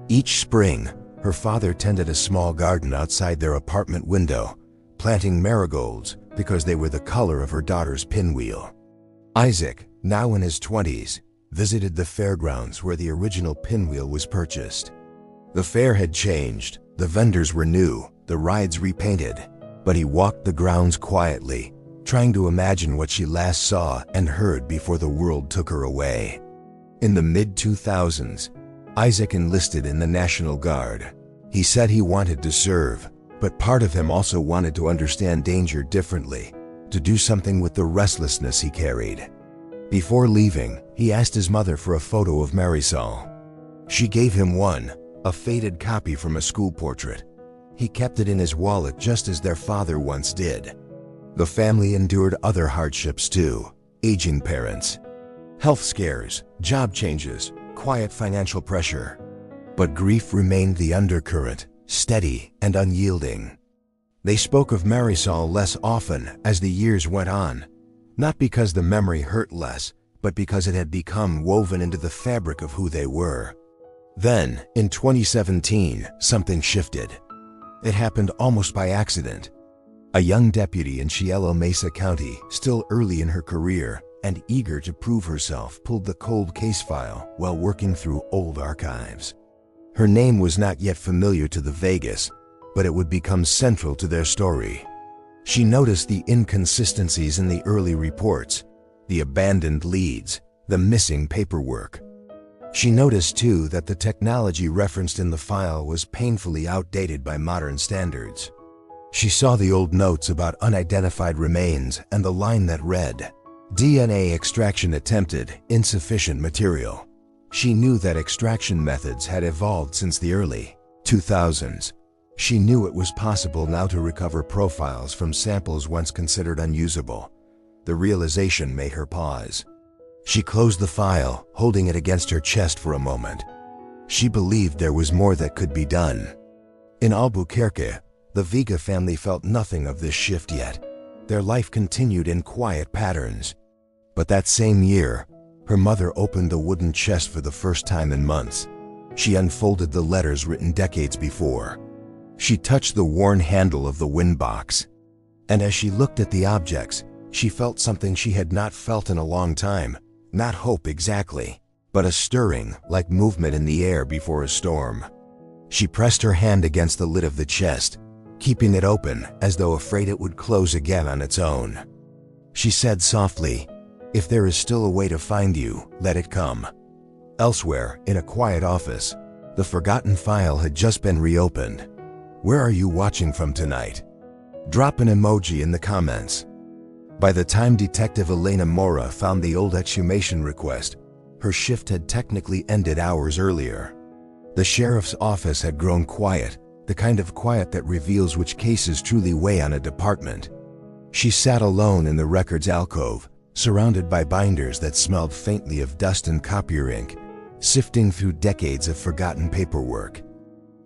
A: Each spring, her father tended a small garden outside their apartment window, planting marigolds because they were the color of her daughter's pinwheel. Isaac, now in his 20s, visited the fairgrounds where the original pinwheel was purchased. The fair had changed, the vendors were new, the rides repainted, but he walked the grounds quietly, trying to imagine what she last saw and heard before the world took her away. In the mid-2000s, Isaac enlisted in the National Guard. He said he wanted to serve, but part of him also wanted to understand danger differently, to do something with the restlessness he carried. Before leaving, he asked his mother for a photo of Marisol. She gave him one, a faded copy from a school portrait. He kept it in his wallet just as their father once did. The family endured other hardships too: aging parents, health scares, job changes, quiet financial pressure. But grief remained the undercurrent, steady and unyielding. They spoke of Marisol less often as the years went on, not because the memory hurt less, but because it had become woven into the fabric of who they were. Then, in 2017, something shifted. It happened almost by accident. A young deputy in Cielo Mesa County, still early in her career and eager to prove herself, pulled the cold case file while working through old archives. Her name was not yet familiar to the Vegas, but it would become central to their story. She noticed the inconsistencies in the early reports, the abandoned leads, the missing paperwork. She noticed too that the technology referenced in the file was painfully outdated by modern standards. She saw the old notes about unidentified remains and the line that read, "DNA extraction attempted, insufficient material." She knew that extraction methods had evolved since the early 2000s. She knew it was possible now to recover profiles from samples once considered unusable. The realization made her pause. She closed the file, holding it against her chest for a moment. She believed there was more that could be done. In Albuquerque, the Vega family felt nothing of this shift yet. Their life continued in quiet patterns. But that same year, her mother opened the wooden chest for the first time in months. She unfolded the letters written decades before. She touched the worn handle of the wind box. And as she looked at the objects, she felt something she had not felt in a long time. Not hope exactly, but a stirring, like movement in the air before a storm. She pressed her hand against the lid of the chest, keeping it open as though afraid it would close again on its own. She said softly, "If there is still a way to find you, let it come." Elsewhere, in a quiet office, the forgotten file had just been reopened. Where are you watching from tonight? Drop an emoji in the comments. By the time Detective Elena Mora found the old exhumation request, her shift had technically ended hours earlier. The sheriff's office had grown quiet, the kind of quiet that reveals which cases truly weigh on a department. She sat alone in the records alcove, surrounded by binders that smelled faintly of dust and copier ink, sifting through decades of forgotten paperwork.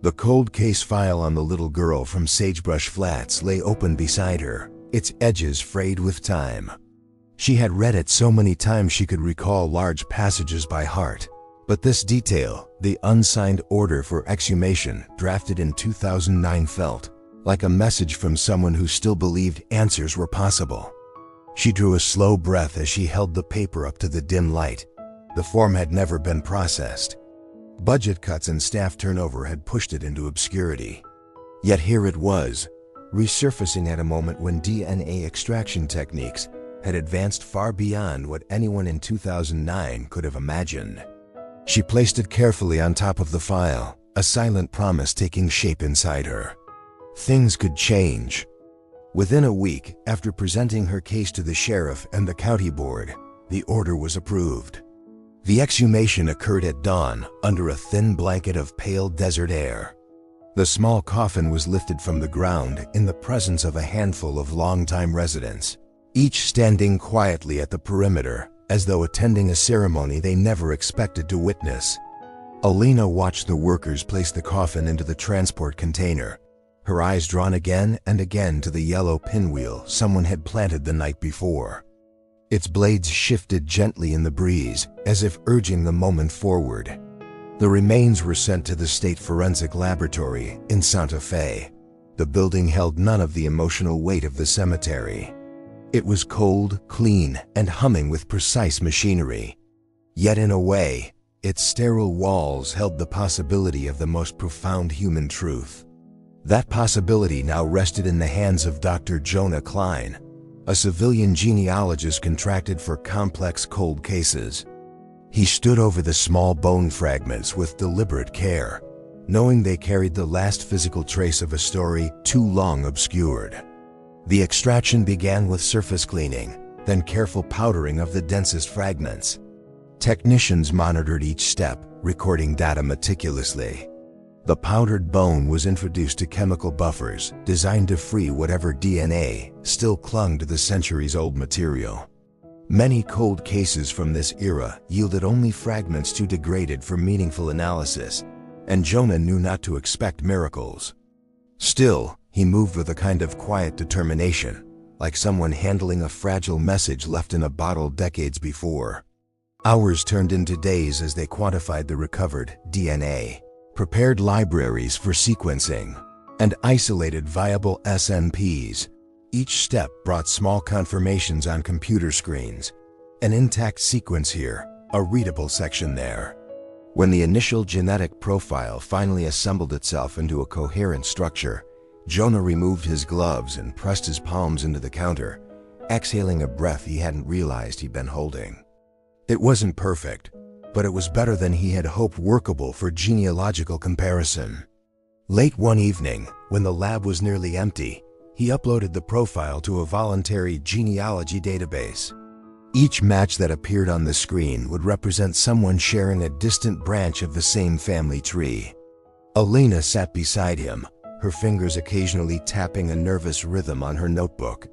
A: The cold case file on the little girl from Sagebrush Flats lay open beside her, its edges frayed with time. She had read it so many times she could recall large passages by heart, But this detail, the unsigned order for exhumation drafted in 2009, felt like a message from someone who still believed answers were possible. She drew a slow breath as she held the paper up to the dim light. The form had never been processed. Budget cuts and staff turnover had pushed it into obscurity. Yet here it was, resurfacing at a moment when DNA extraction techniques had advanced far beyond what anyone in 2009 could have imagined. She placed it carefully on top of the file, a silent promise taking shape inside her. Things could change. Within a week, after presenting her case to the sheriff and the county board, the order was approved. The exhumation occurred at dawn under a thin blanket of pale desert air. The small coffin was lifted from the ground in the presence of a handful of longtime residents, each standing quietly at the perimeter as though attending a ceremony they never expected to witness. Alina watched the workers place the coffin into the transport container, her eyes drawn again and again to the yellow pinwheel someone had planted the night before. Its blades shifted gently in the breeze, as if urging the moment forward. The remains were sent to the State Forensic Laboratory in Santa Fe. The building held none of the emotional weight of the cemetery. It was cold, clean, and humming with precise machinery. Yet in a way, its sterile walls held the possibility of the most profound human truth. That possibility now rested in the hands of Dr. Jonah Klein, a civilian genealogist contracted for complex cold cases. He stood over the small bone fragments with deliberate care, knowing they carried the last physical trace of a story too long obscured. The extraction began with surface cleaning, then careful powdering of the densest fragments. Technicians monitored each step, recording data meticulously. The powdered bone was introduced to chemical buffers designed to free whatever DNA still clung to the centuries-old material. Many cold cases from this era yielded only fragments too degraded for meaningful analysis, and Jonah knew not to expect miracles. Still, he moved with a kind of quiet determination, like someone handling a fragile message left in a bottle decades before. Hours turned into days as they quantified the recovered DNA, prepared libraries for sequencing, and isolated viable SNPs. Each step brought small confirmations on computer screens, an intact sequence here, a readable section there. When the initial genetic profile finally assembled itself into a coherent structure, Jonah removed his gloves and pressed his palms into the counter, exhaling a breath he hadn't realized he'd been holding. It wasn't perfect, but it was better than he had hoped, workable for genealogical comparison. Late one evening, when the lab was nearly empty, he uploaded the profile to a voluntary genealogy database. Each match that appeared on the screen would represent someone sharing a distant branch of the same family tree. Alina sat beside him, her fingers occasionally tapping a nervous rhythm on her notebook.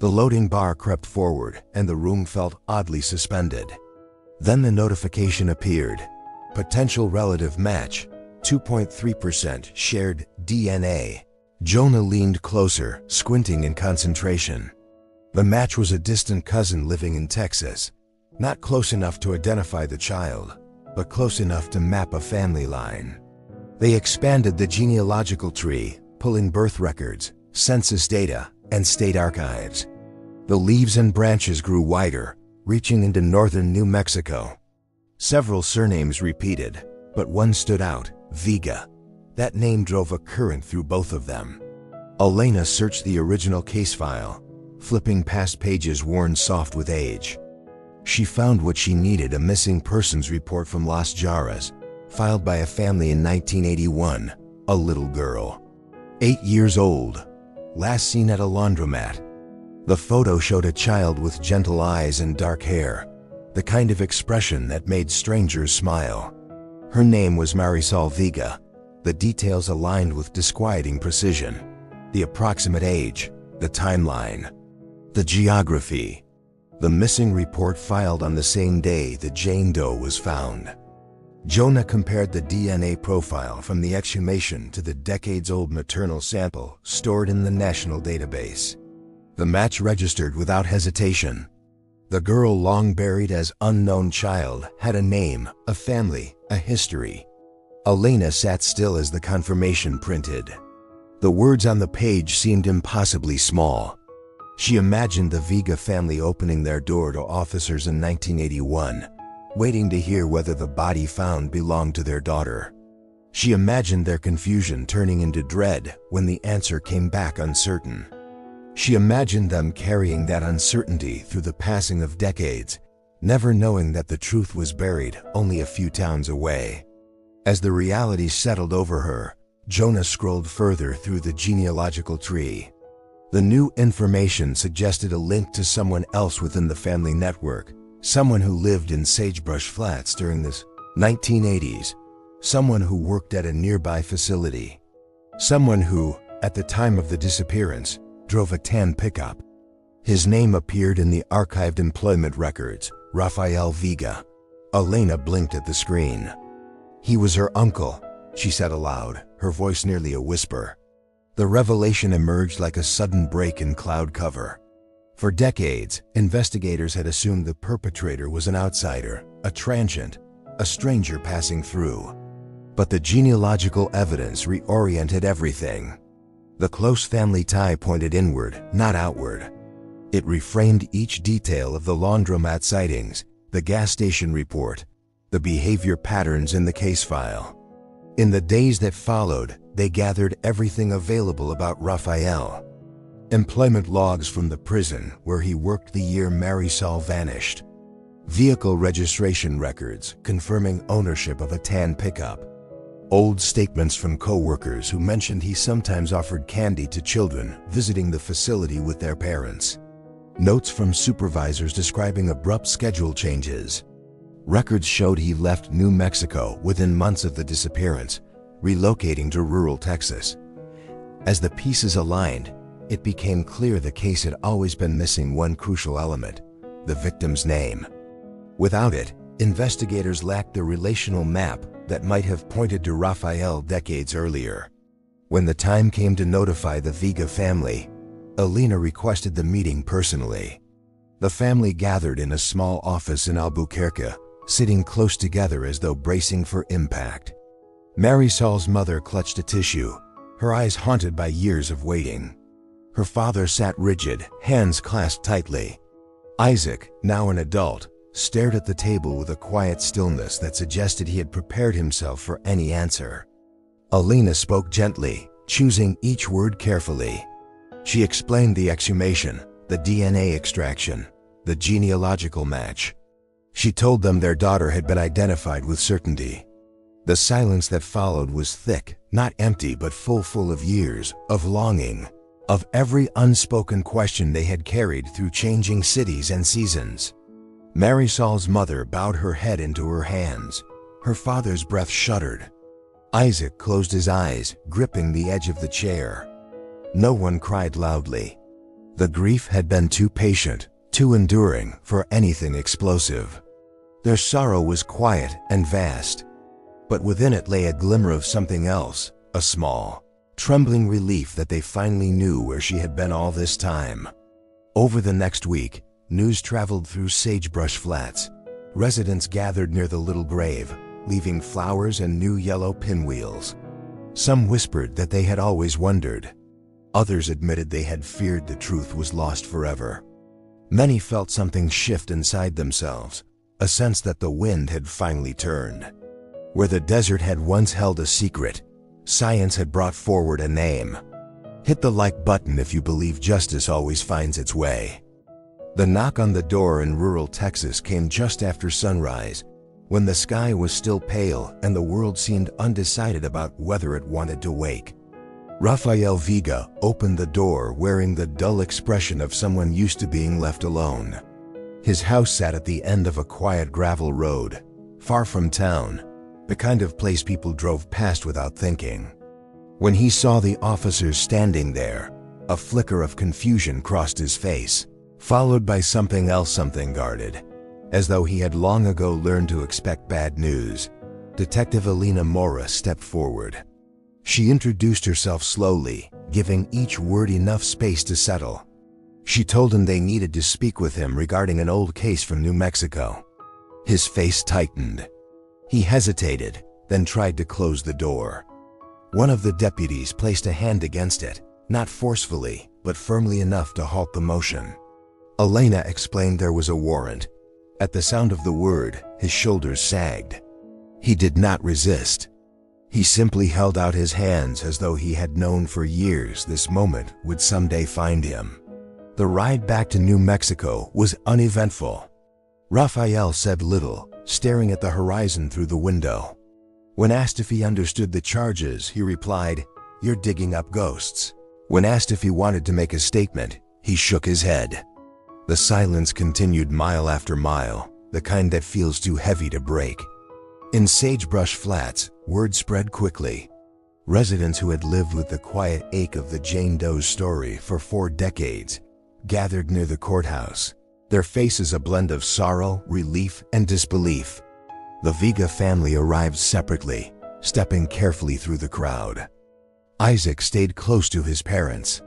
A: The loading bar crept forward, and the room felt oddly suspended. Then the notification appeared. Potential relative match, 2.3% shared DNA. Jonah leaned closer, squinting in concentration. The match was a distant cousin living in Texas. Not close enough to identify the child, but close enough to map a family line. They expanded the genealogical tree, pulling birth records, census data, and state archives. The leaves and branches grew wider, reaching into northern New Mexico. Several surnames repeated, but one stood out, Vega. That name drove a current through both of them. Alina searched the original case file, flipping past pages worn soft with age. She found what she needed: a missing persons report from Las Jarras, filed by a family in 1981, a little girl. 8 years old, last seen at a laundromat. The photo showed a child with gentle eyes and dark hair, the kind of expression that made strangers smile. Her name was Marisol Vega. The details aligned with disquieting precision: the approximate age, the timeline, the geography. The missing report filed on the same day the Jane Doe was found. Jonah compared the DNA profile from the exhumation to the decades-old maternal sample stored in the national database. The match registered without hesitation. The girl long buried as unknown child had a name, a family, a history. Elena sat still as the confirmation printed. The words on the page seemed impossibly small. She imagined the Vega family opening their door to officers in 1981, waiting to hear whether the body found belonged to their daughter. She imagined their confusion turning into dread when the answer came back uncertain. She imagined them carrying that uncertainty through the passing of decades, never knowing that the truth was buried only a few towns away. As the reality settled over her, Jonah scrolled further through the genealogical tree. The new information suggested a link to someone else within the family network, someone who lived in Sagebrush Flats during the 1980s, someone who worked at a nearby facility, someone who, at the time of the disappearance, drove a tan pickup. His name appeared in the archived employment records, Rafael Vega. Elena blinked at the screen. "He was her uncle," she said aloud, her voice nearly a whisper. The revelation emerged like a sudden break in cloud cover. For decades, investigators had assumed the perpetrator was an outsider, a transient, a stranger passing through. But the genealogical evidence reoriented everything. The close family tie pointed inward, not outward. It reframed each detail of the laundromat sightings, the gas station report, the behavior patterns in the case file. In the days that followed, they gathered everything available about Rafael. Employment logs from the prison where he worked the year Marisol vanished. Vehicle registration records confirming ownership of a tan pickup. Old statements from co-workers who mentioned he sometimes offered candy to children visiting the facility with their parents. Notes from supervisors describing abrupt schedule changes. Records showed he left New Mexico within months of the disappearance, relocating to rural Texas. As the pieces aligned, it became clear the case had always been missing one crucial element: the victim's name. Without it, investigators lacked the relational map that might have pointed to Rafael decades earlier. When the time came to notify the Vega family, Elena requested the meeting personally. The family gathered in a small office in Albuquerque, sitting close together as though bracing for impact. Marisol's mother clutched a tissue, her eyes haunted by years of waiting. Her father sat rigid, hands clasped tightly. Isaac, now an adult, stared at the table with a quiet stillness that suggested he had prepared himself for any answer. Elena spoke gently, choosing each word carefully. She explained the exhumation, the DNA extraction, the genealogical match. She told them their daughter had been identified with certainty. The silence that followed was thick, not empty but full of years, of longing, of every unspoken question they had carried through changing cities and seasons. Marisol's mother bowed her head into her hands. Her father's breath shuddered. Isaac closed his eyes, gripping the edge of the chair. No one cried loudly. The grief had been too patient, too enduring for anything explosive. Their sorrow was quiet and vast, but within it lay a glimmer of something else, a small, trembling relief that they finally knew where she had been all this time. Over the next week, news traveled through Sagebrush Flats. Residents gathered near the little grave, leaving flowers and new yellow pinwheels. Some whispered that they had always wondered. Others admitted they had feared the truth was lost forever. Many felt something shift inside themselves, a sense that the wind had finally turned. Where the desert had once held a secret, science had brought forward a name. Hit the like button if you believe justice always finds its way. The knock on the door in rural Texas came just after sunrise, when the sky was still pale and the world seemed undecided about whether it wanted to wake. Rafael Vega opened the door wearing the dull expression of someone used to being left alone. His house sat at the end of a quiet gravel road, far from town, the kind of place people drove past without thinking. When he saw the officers standing there, a flicker of confusion crossed his face, followed by something else, something guarded. As though he had long ago learned to expect bad news, Detective Elena Mora stepped forward. She introduced herself slowly, giving each word enough space to settle. She told him they needed to speak with him regarding an old case from New Mexico. His face tightened. He hesitated, then tried to close the door. One of the deputies placed a hand against it, not forcefully, but firmly enough to halt the motion. Elena explained there was a warrant. At the sound of the word, his shoulders sagged. He did not resist. He simply held out his hands as though he had known for years this moment would someday find him. The ride back to New Mexico was uneventful. Raphael said little, staring at the horizon through the window. When asked if he understood the charges, he replied, "You're digging up ghosts." When asked if he wanted to make a statement, he shook his head. The silence continued mile after mile, the kind that feels too heavy to break. In Sagebrush Flats, word spread quickly. Residents who had lived with the quiet ache of the Jane Doe's story for 4 decades gathered near the courthouse, their faces a blend of sorrow, relief, and disbelief. The Vega family arrived separately, stepping carefully through the crowd. Isaac stayed close to his parents.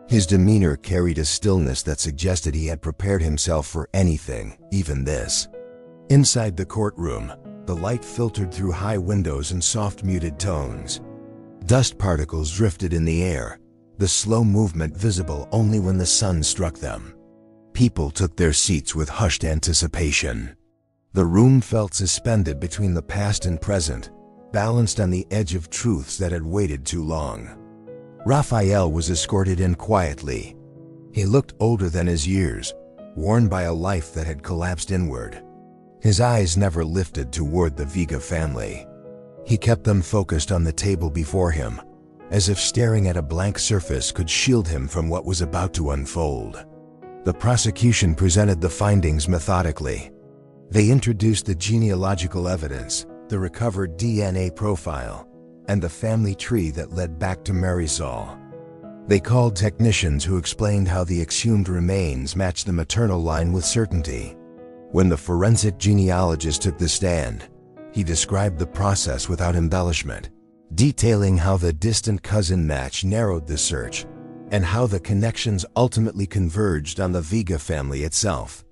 A: His demeanor carried a stillness that suggested he had prepared himself for anything, even this. Inside the courtroom, the light filtered through high windows and soft muted tones. Dust particles drifted in the air, the slow movement visible only when the sun struck them. People took their seats with hushed anticipation. The room felt suspended between the past and present, balanced on the edge of truths that had waited too long. Raphael was escorted in quietly. He looked older than his years, worn by a life that had collapsed inward. His eyes never lifted toward the Vega family. He kept them focused on the table before him, as if staring at a blank surface could shield him from what was about to unfold. The prosecution presented the findings methodically. They introduced the genealogical evidence, the recovered DNA profile, and the family tree that led back to Marisol. They called technicians who explained how the exhumed remains matched the maternal line with certainty. When the forensic genealogist took the stand, he described the process without embellishment, detailing how the distant cousin match narrowed the search and how the connections ultimately converged on the Vega family itself.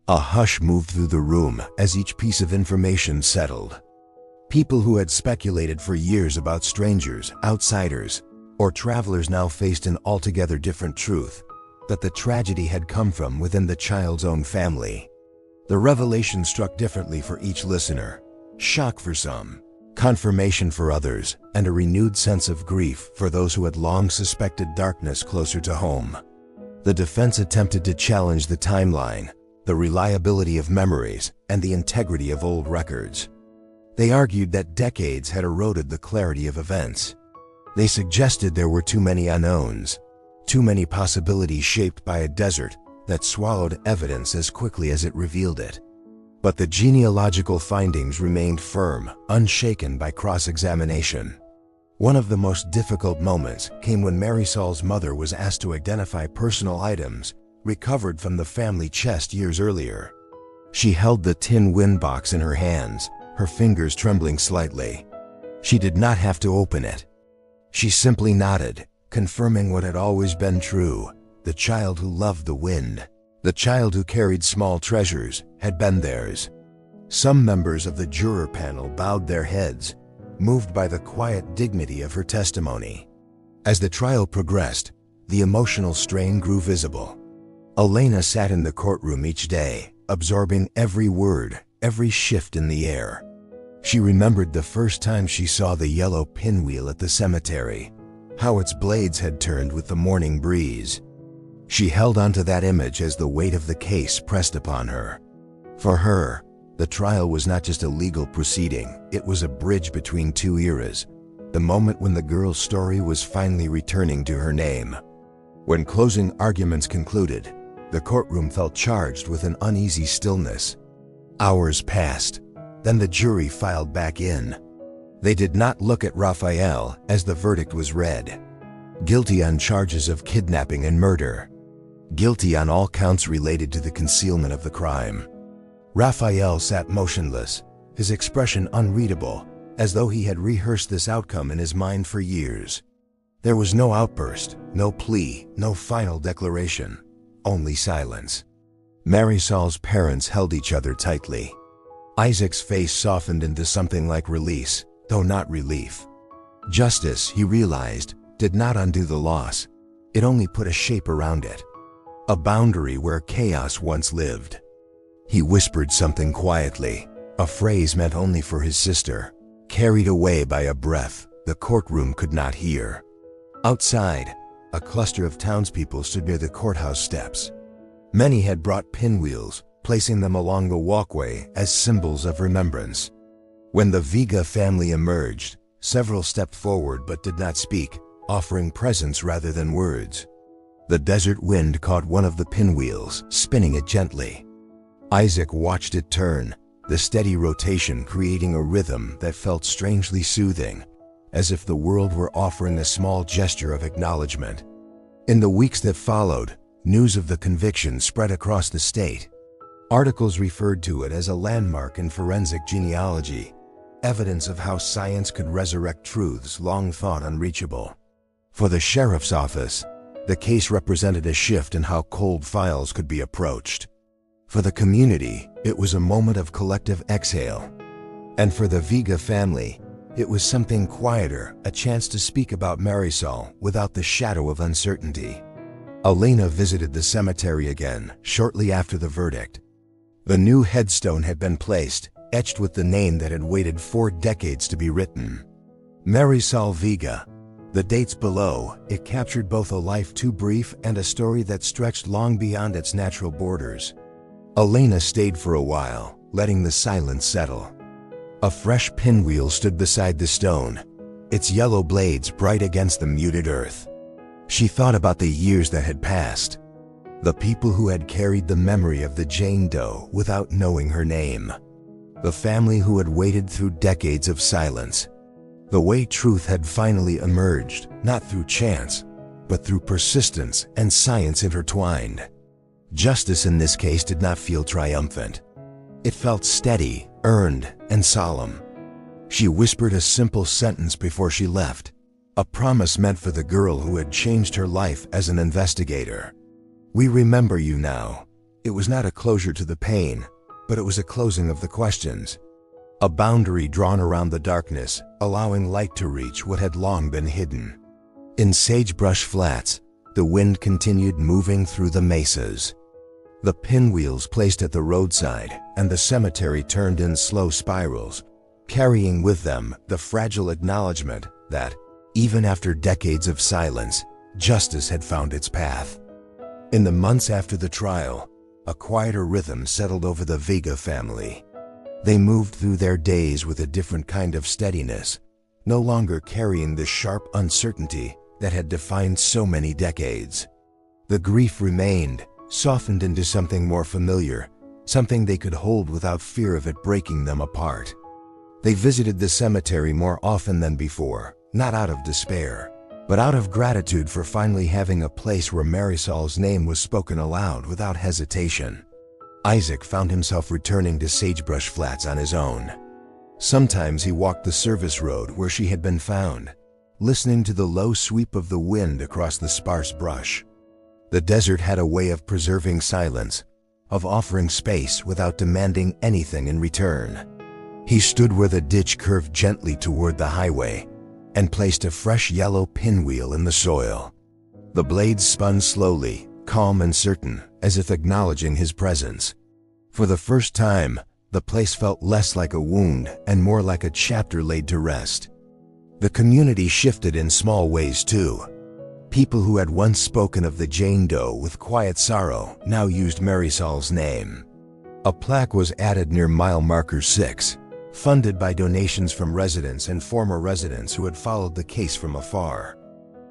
A: A hush moved through the room as each piece of information settled. People who had speculated for years about strangers, outsiders, or travelers now faced an altogether different truth, that the tragedy had come from within the child's own family. The revelation struck differently for each listener: shock for some, confirmation for others, and a renewed sense of grief for those who had long suspected darkness closer to home. The defense attempted to challenge the timeline, the reliability of memories, and the integrity of old records. They argued that decades had eroded the clarity of events. They suggested there were too many unknowns, too many possibilities shaped by a desert that swallowed evidence as quickly as it revealed it. But the genealogical findings remained firm, unshaken by cross-examination. One of the most difficult moments came when Marisol's mother was asked to identify personal items recovered from the family chest years earlier. She held the tin wind box in her hands, her fingers trembling slightly. She did not have to open it. She simply nodded, confirming what had always been true: the child who loved the wind, the child who carried small treasures, had been theirs. Some members of the juror panel bowed their heads, moved by the quiet dignity of her testimony. As the trial progressed, the emotional strain grew visible. Elena sat in the courtroom each day, absorbing every word, every shift in the air. She remembered the first time she saw the yellow pinwheel at the cemetery, how its blades had turned with the morning breeze. She held onto that image as the weight of the case pressed upon her. For her, the trial was not just a legal proceeding, it was a bridge between 2 eras, the moment when the girl's story was finally returning to her name. When closing arguments concluded, the courtroom felt charged with an uneasy stillness. Hours passed, then the jury filed back in. They did not look at Raphael as the verdict was read. Guilty on charges of kidnapping and murder. Guilty on all counts related to the concealment of the crime. Raphael sat motionless, his expression unreadable, as though he had rehearsed this outcome in his mind for years. There was no outburst, no plea, no final declaration. only silence. Marisol's parents held each other tightly. Isaac's face softened into something like release, though not relief. Justice, he realized, did not undo the loss. It only put a shape around it. A boundary where chaos once lived. He whispered something quietly, a phrase meant only for his sister, carried away by a breath the courtroom could not hear. Outside, a cluster of townspeople stood near the courthouse steps. Many had brought pinwheels, placing them along the walkway as symbols of remembrance. When the Vega family emerged, several stepped forward but did not speak, offering presence rather than words. The desert wind caught one of the pinwheels, spinning it gently. Isaac watched it turn, the steady rotation creating a rhythm that felt strangely soothing, as if the world were offering a small gesture of acknowledgement. In the weeks that followed, news of the conviction spread across the state. Articles referred to it as a landmark in forensic genealogy, evidence of how science could resurrect truths long thought unreachable. For the sheriff's office, the case represented a shift in how cold files could be approached. For the community, it was a moment of collective exhale. And for the Vega family, it was something quieter, a chance to speak about Marisol without the shadow of uncertainty. Elena visited the cemetery again, shortly after the verdict. The new headstone had been placed, etched with the name that had waited 4 decades to be written. Marisol Vega. The dates below, it captured both a life too brief and a story that stretched long beyond its natural borders. Elena stayed for a while, letting the silence settle. A fresh pinwheel stood beside the stone, its yellow blades bright against the muted earth. She thought about the years that had passed, the people who had carried the memory of the Jane Doe without knowing her name, the family who had waited through decades of silence, the way truth had finally emerged, not through chance, but through persistence and science intertwined. Justice in this case did not feel triumphant. It felt steady, earned, and solemn. She whispered a simple sentence before she left, a promise meant for the girl who had changed her life as an investigator. "We remember you now." It was not a closure to the pain, but it was a closing of the questions. A boundary drawn around the darkness, allowing light to reach what had long been hidden. In Sagebrush Flats, the wind continued moving through the mesas. The pinwheels placed at the roadside and the cemetery turned in slow spirals, carrying with them the fragile acknowledgement that, even after decades of silence, justice had found its path. In the months after the trial, a quieter rhythm settled over the Vega family. They moved through their days with a different kind of steadiness, no longer carrying the sharp uncertainty that had defined so many decades. The grief remained, softened into something more familiar, something they could hold without fear of it breaking them apart. They visited the cemetery more often than before, not out of despair, but out of gratitude for finally having a place where Marisol's name was spoken aloud without hesitation. Isaac found himself returning to Sagebrush Flats on his own. Sometimes he walked the service road where she had been found, listening to the low sweep of the wind across the sparse brush. The desert had a way of preserving silence, of offering space without demanding anything in return. He stood where the ditch curved gently toward the highway and placed a fresh yellow pinwheel in the soil. The blades spun slowly, calm and certain, as if acknowledging his presence. For the first time, the place felt less like a wound and more like a chapter laid to rest. The community shifted in small ways too. People who had once spoken of the Jane Doe with quiet sorrow now used Marisol's name. A plaque was added near mile marker 6, funded by donations from residents and former residents who had followed the case from afar.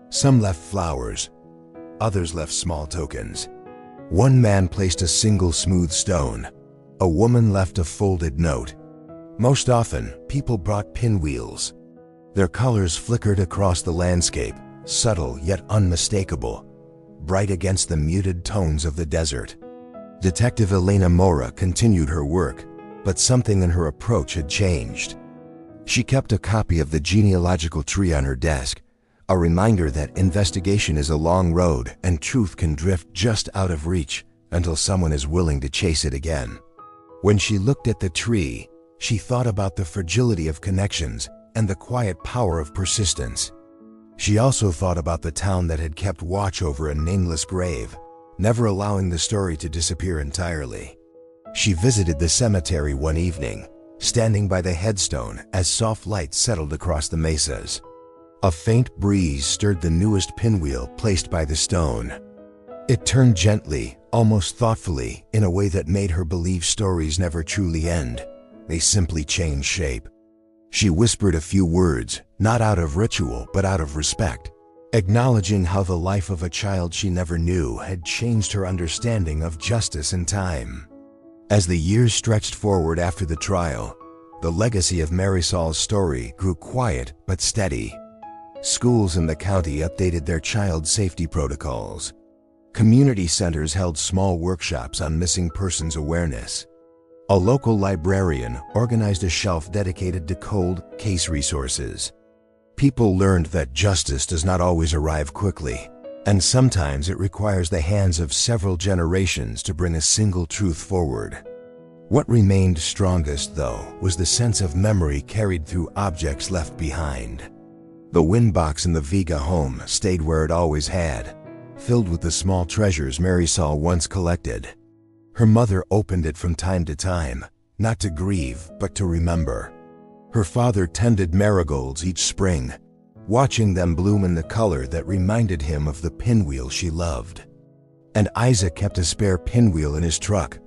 A: Some left flowers, others left small tokens. One man placed a single smooth stone. A woman left a folded note. Most often, people brought pinwheels. Their colors flickered across the landscape, subtle yet unmistakable, bright against the muted tones of the desert. Detective Elena Mora continued her work, but something in her approach had changed. She kept a copy of the genealogical tree on her desk, A reminder that investigation is a long road and truth can drift just out of reach until someone is willing to chase it again. When she looked at the tree, she thought about the fragility of connections and the quiet power of persistence. She also thought about the town that had kept watch over a nameless grave, never allowing the story to disappear entirely. She visited the cemetery one evening, standing by the headstone as soft light settled across the mesas. A faint breeze stirred the newest pinwheel placed by the stone. It turned gently, almost thoughtfully, in a way that made her believe stories never truly end. They simply change shape. She whispered a few words, not out of ritual but out of respect, acknowledging how the life of a child she never knew had changed her understanding of justice and time. As the years stretched forward after the trial, the legacy of Marisol's story grew quiet but steady. Schools in the county updated their child safety protocols. Community centers held small workshops on missing persons awareness. A local librarian organized a shelf dedicated to cold case resources. People learned that justice does not always arrive quickly, and sometimes it requires the hands of several generations to bring a single truth forward. What remained strongest, though, was the sense of memory carried through objects left behind. The wind box in the Vega home stayed where it always had, filled with the small treasures Marisol once collected. Her mother opened it from time to time, not to grieve, but to remember. Her father tended marigolds each spring, watching them bloom in the color that reminded him of the pinwheel she loved. And Isaac kept a spare pinwheel in his truck,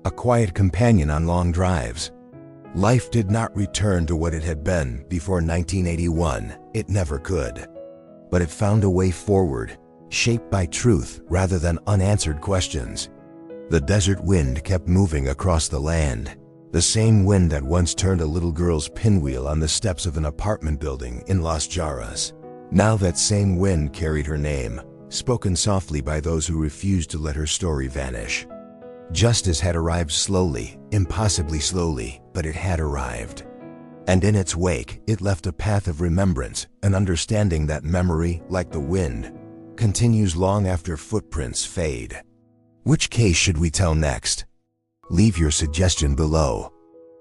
A: a quiet companion on long drives. Life did not return to what it had been before 1981. It never could. But it found a way forward, shaped by truth rather than unanswered questions. The desert wind kept moving across the land, the same wind that once turned a little girl's pinwheel on the steps of an apartment building in Las Jarras. Now that same wind carried her name, spoken softly by those who refused to let her story vanish. Justice had arrived slowly, impossibly slowly, but it had arrived. And in its wake, it left a path of remembrance, an understanding that memory, like the wind, continues long after footprints fade. Which case should we tell next? Leave your suggestion below.